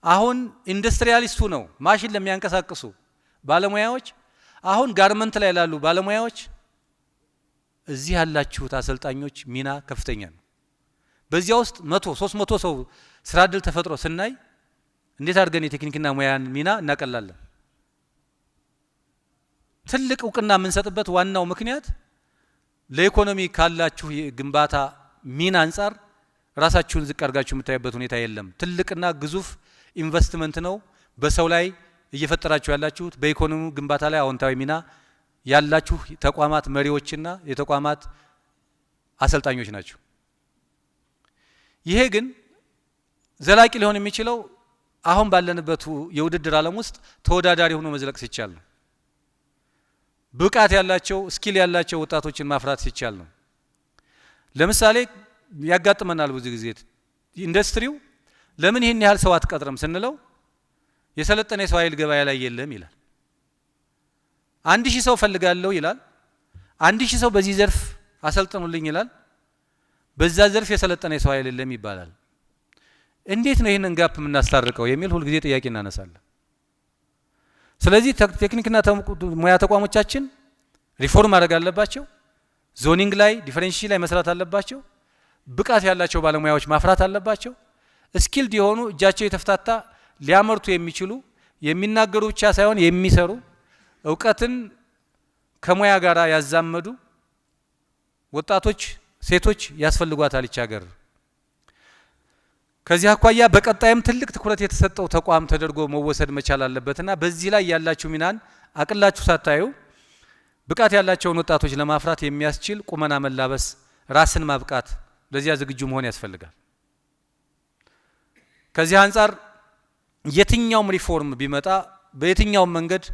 አሁን ኢንዱስትሪያሊስቱ ነው ማሽን ለሚያንቀሳቅሱ ባለሙያዎች፣ አሁን ጋርመንት ላይ ላሉ ባለሙያዎች እዚህ ያላችሁት አሰልጣኞች ሚና ከፍተኛ ነው። በዚያ ውስጥ 100-300 ሰው ስራ እድል ተፈጥሮ ስናይ እንዴት አድርገን የቴክኒክና ሙያን ሚና እናቀላለን? ትልቅ እውቅና የምንሰጥበት ዋናው ምክንያት ለኢኮኖሚ ካላችሁ ግንባታ ሚና አንጻር ራሳችሁን ዝቅ አድርጋችሁ የምታዩበት ሁኔታ የለም። ትልቅና ግዙፍ ኢንቨስትመንት ነው በሰው ላይ እየፈጠራችሁ ያላችሁት። በኢኮኖሚ ግንባታ ላይ አዎንታዊ ሚና ያላችሁ ተቋማት መሪዎችና የተቋማት አሰልጣኞች ናቸው። ይሄ ግን ዘላቂ ሊሆን የሚችለው አሁን ባለንበት የውድድር ዓለም ውስጥ ተወዳዳሪ ሆኖ መዝለቅ ሲቻል ነው። ብቃት ያላቸው ስኪል ያላቸው ወጣቶችን ማፍራት ሲቻል ነው። ለምሳሌ ያጋጥመናል ብዙ ጊዜ ኢንዱስትሪው ለምን ይሄን ያህል ሰው አትቀጥርም ስንለው የሰለጠነ የሰው ኃይል ገበያ ላይ የለም ይላል። 1000 ሰው ፈልጋለሁ ይላል። 1000 ሰው በዚህ ዘርፍ አሰልጥኑልኝ ይላል። በዛ ዘርፍ የሰለጠነ ሰው አይደለም ይባላል። እንዴት ነው ይሄንን ጋፕ የምናስታርቀው የሚል ሁሉ ጊዜ ጥያቄ እናነሳለን። ስለዚህ ቴክኒክና ሙያ ተቋሞቻችን ሪፎርም ማድረግ አለባቸው። ዞኒንግ ላይ ዲፈረንሺዬሽን ላይ መስራት አለባቸው። ብቃት ያላቸው ባለሙያዎች ማፍራት አለባቸው። ስኪልድ የሆኑ እጃቸው የተፍታታ ሊያመርቱ የሚችሉ የሚናገሩ ብቻ ሳይሆን የሚሰሩ እውቀትን ከሙያ ጋር ያዛመዱ ወጣቶች ሴቶች ያስፈልጓታል ይች ሀገር። ከዚህ አኳያ በቀጣይም ትልቅ ትኩረት የተሰጠው ተቋም ተደርጎ መወሰድ መቻል አለበትና በዚህ ላይ ያላችሁ ሚናን አቅላችሁ ሳታዩ ብቃት ያላቸውን ወጣቶች ለማፍራት የሚያስችል ቁመና መላበስ፣ ራስን ማብቃት፣ ለዚያ ዝግጁ መሆን ያስፈልጋል። ከዚህ አንፃር የትኛውም ሪፎርም ቢመጣ በየትኛውም መንገድ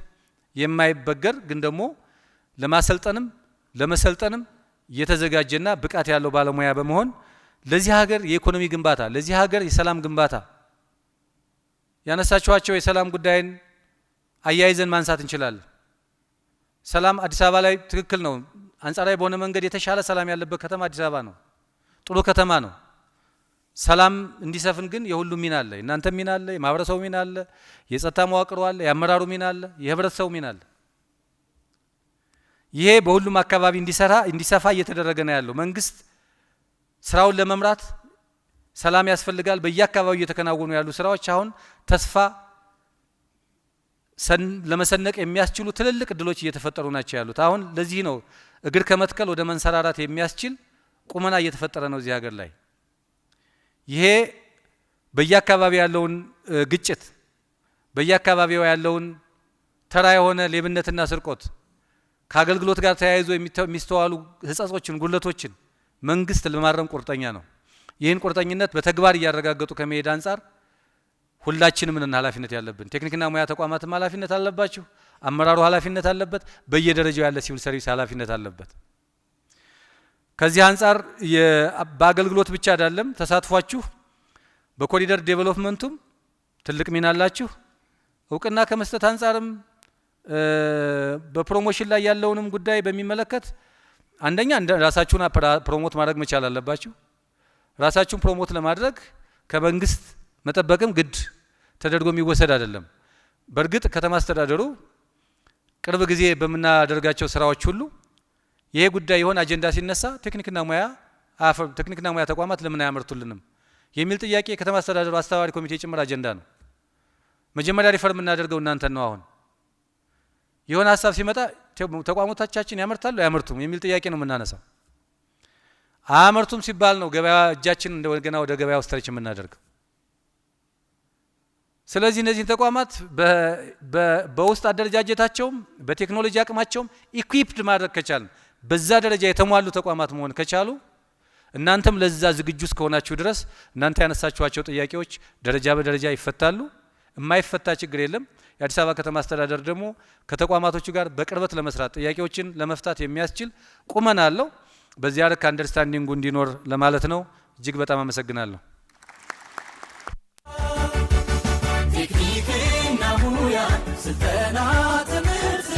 የማይበገር ግን ደግሞ ለማሰልጠንም ለመሰልጠንም የተዘጋጀና ብቃት ያለው ባለሙያ በመሆን ለዚህ ሀገር የኢኮኖሚ ግንባታ፣ ለዚህ ሀገር የሰላም ግንባታ ያነሳችኋቸው የሰላም ጉዳይን አያይዘን ማንሳት እንችላለን። ሰላም አዲስ አበባ ላይ ትክክል ነው። አንጻራዊ በሆነ መንገድ የተሻለ ሰላም ያለበት ከተማ አዲስ አበባ ነው። ጥሩ ከተማ ነው። ሰላም እንዲሰፍን ግን የሁሉም ሚና አለ። እናንተ ሚና አለ፣ የማህበረሰቡ ሚና አለ፣ የጸጥታ መዋቅሩ አለ፣ የአመራሩ ሚና አለ፣ የህብረተሰቡ ሚና አለ። ይሄ በሁሉም አካባቢ እንዲሰፋ እየተደረገ ነው ያለው። መንግስት ስራውን ለመምራት ሰላም ያስፈልጋል። በየአካባቢው እየተከናወኑ ያሉ ስራዎች አሁን ተስፋ ለመሰነቅ የሚያስችሉ ትልልቅ እድሎች እየተፈጠሩ ናቸው ያሉት። አሁን ለዚህ ነው እግር ከመትከል ወደ መንሰራራት የሚያስችል ቁመና እየተፈጠረ ነው እዚህ ሀገር ላይ። ይሄ በየአካባቢው ያለውን ግጭት፣ በየአካባቢው ያለውን ተራ የሆነ ሌብነትና ስርቆት፣ ከአገልግሎት ጋር ተያይዞ የሚስተዋሉ ህጸጾችን፣ ጉድለቶችን መንግስት ለማረም ቁርጠኛ ነው። ይህን ቁርጠኝነት በተግባር እያረጋገጡ ከመሄድ አንጻር ሁላችንም ምን ኃላፊነት ያለብን፣ ቴክኒክና ሙያ ተቋማትም ኃላፊነት አለባችሁ፣ አመራሩ ኃላፊነት አለበት፣ በየደረጃው ያለ ሲቪል ሰርቪስ ኃላፊነት አለበት። ከዚህ አንጻር በአገልግሎት ብቻ አይደለም ተሳትፏችሁ፣ በኮሪደር ዴቨሎፕመንቱም ትልቅ ሚና አላችሁ። እውቅና ከመስጠት አንጻርም በፕሮሞሽን ላይ ያለውንም ጉዳይ በሚመለከት አንደኛ ራሳችሁን ፕሮሞት ማድረግ መቻል አለባችሁ። ራሳችሁን ፕሮሞት ለማድረግ ከመንግስት መጠበቅም ግድ ተደርጎ የሚወሰድ አይደለም። በእርግጥ ከተማ አስተዳደሩ ቅርብ ጊዜ በመናደርጋቸው ስራዎች ሁሉ ይሄ ጉዳይ የሆነ አጀንዳ ሲነሳ ቴክኒክና ሙያ ተቋማት ለምን አያመርቱልንም የሚል ጥያቄ የከተማ አስተዳደሩ አስተባባሪ ኮሚቴ ጭምር አጀንዳ ነው። መጀመሪያ ሪፈርም እናደርገው እናንተን ነው። አሁን የሆነ ሀሳብ ሲመጣ ተቋሞቻችን ያመርታሉ አያመርቱም የሚል ጥያቄ ነው የምናነሳው። አያመርቱም ሲባል ነው ገበያ እጃችን እንደገና ወደ ገበያ ውስጥ የምናደርገው። ስለዚህ እነዚህ ተቋማት በውስጥ አደረጃጀታቸውም በቴክኖሎጂ አቅማቸውም ኢኩዊፕድ ማድረግ ከቻልን፣ በዛ ደረጃ የተሟሉ ተቋማት መሆን ከቻሉ፣ እናንተም ለዛ ዝግጁ እስከሆናችሁ ድረስ እናንተ ያነሳችኋቸው ጥያቄዎች ደረጃ በደረጃ ይፈታሉ። የማይፈታ ችግር የለም። የአዲስ አበባ ከተማ አስተዳደር ደግሞ ከተቋማቶቹ ጋር በቅርበት ለመስራት ጥያቄዎችን ለመፍታት የሚያስችል ቁመና አለው። በዚያ ልክ አንደርስታንዲንጉ እንዲኖር ለማለት ነው። እጅግ በጣም አመሰግናለሁ። ቴክኒክና ሙያ ስልጠና ትምህርት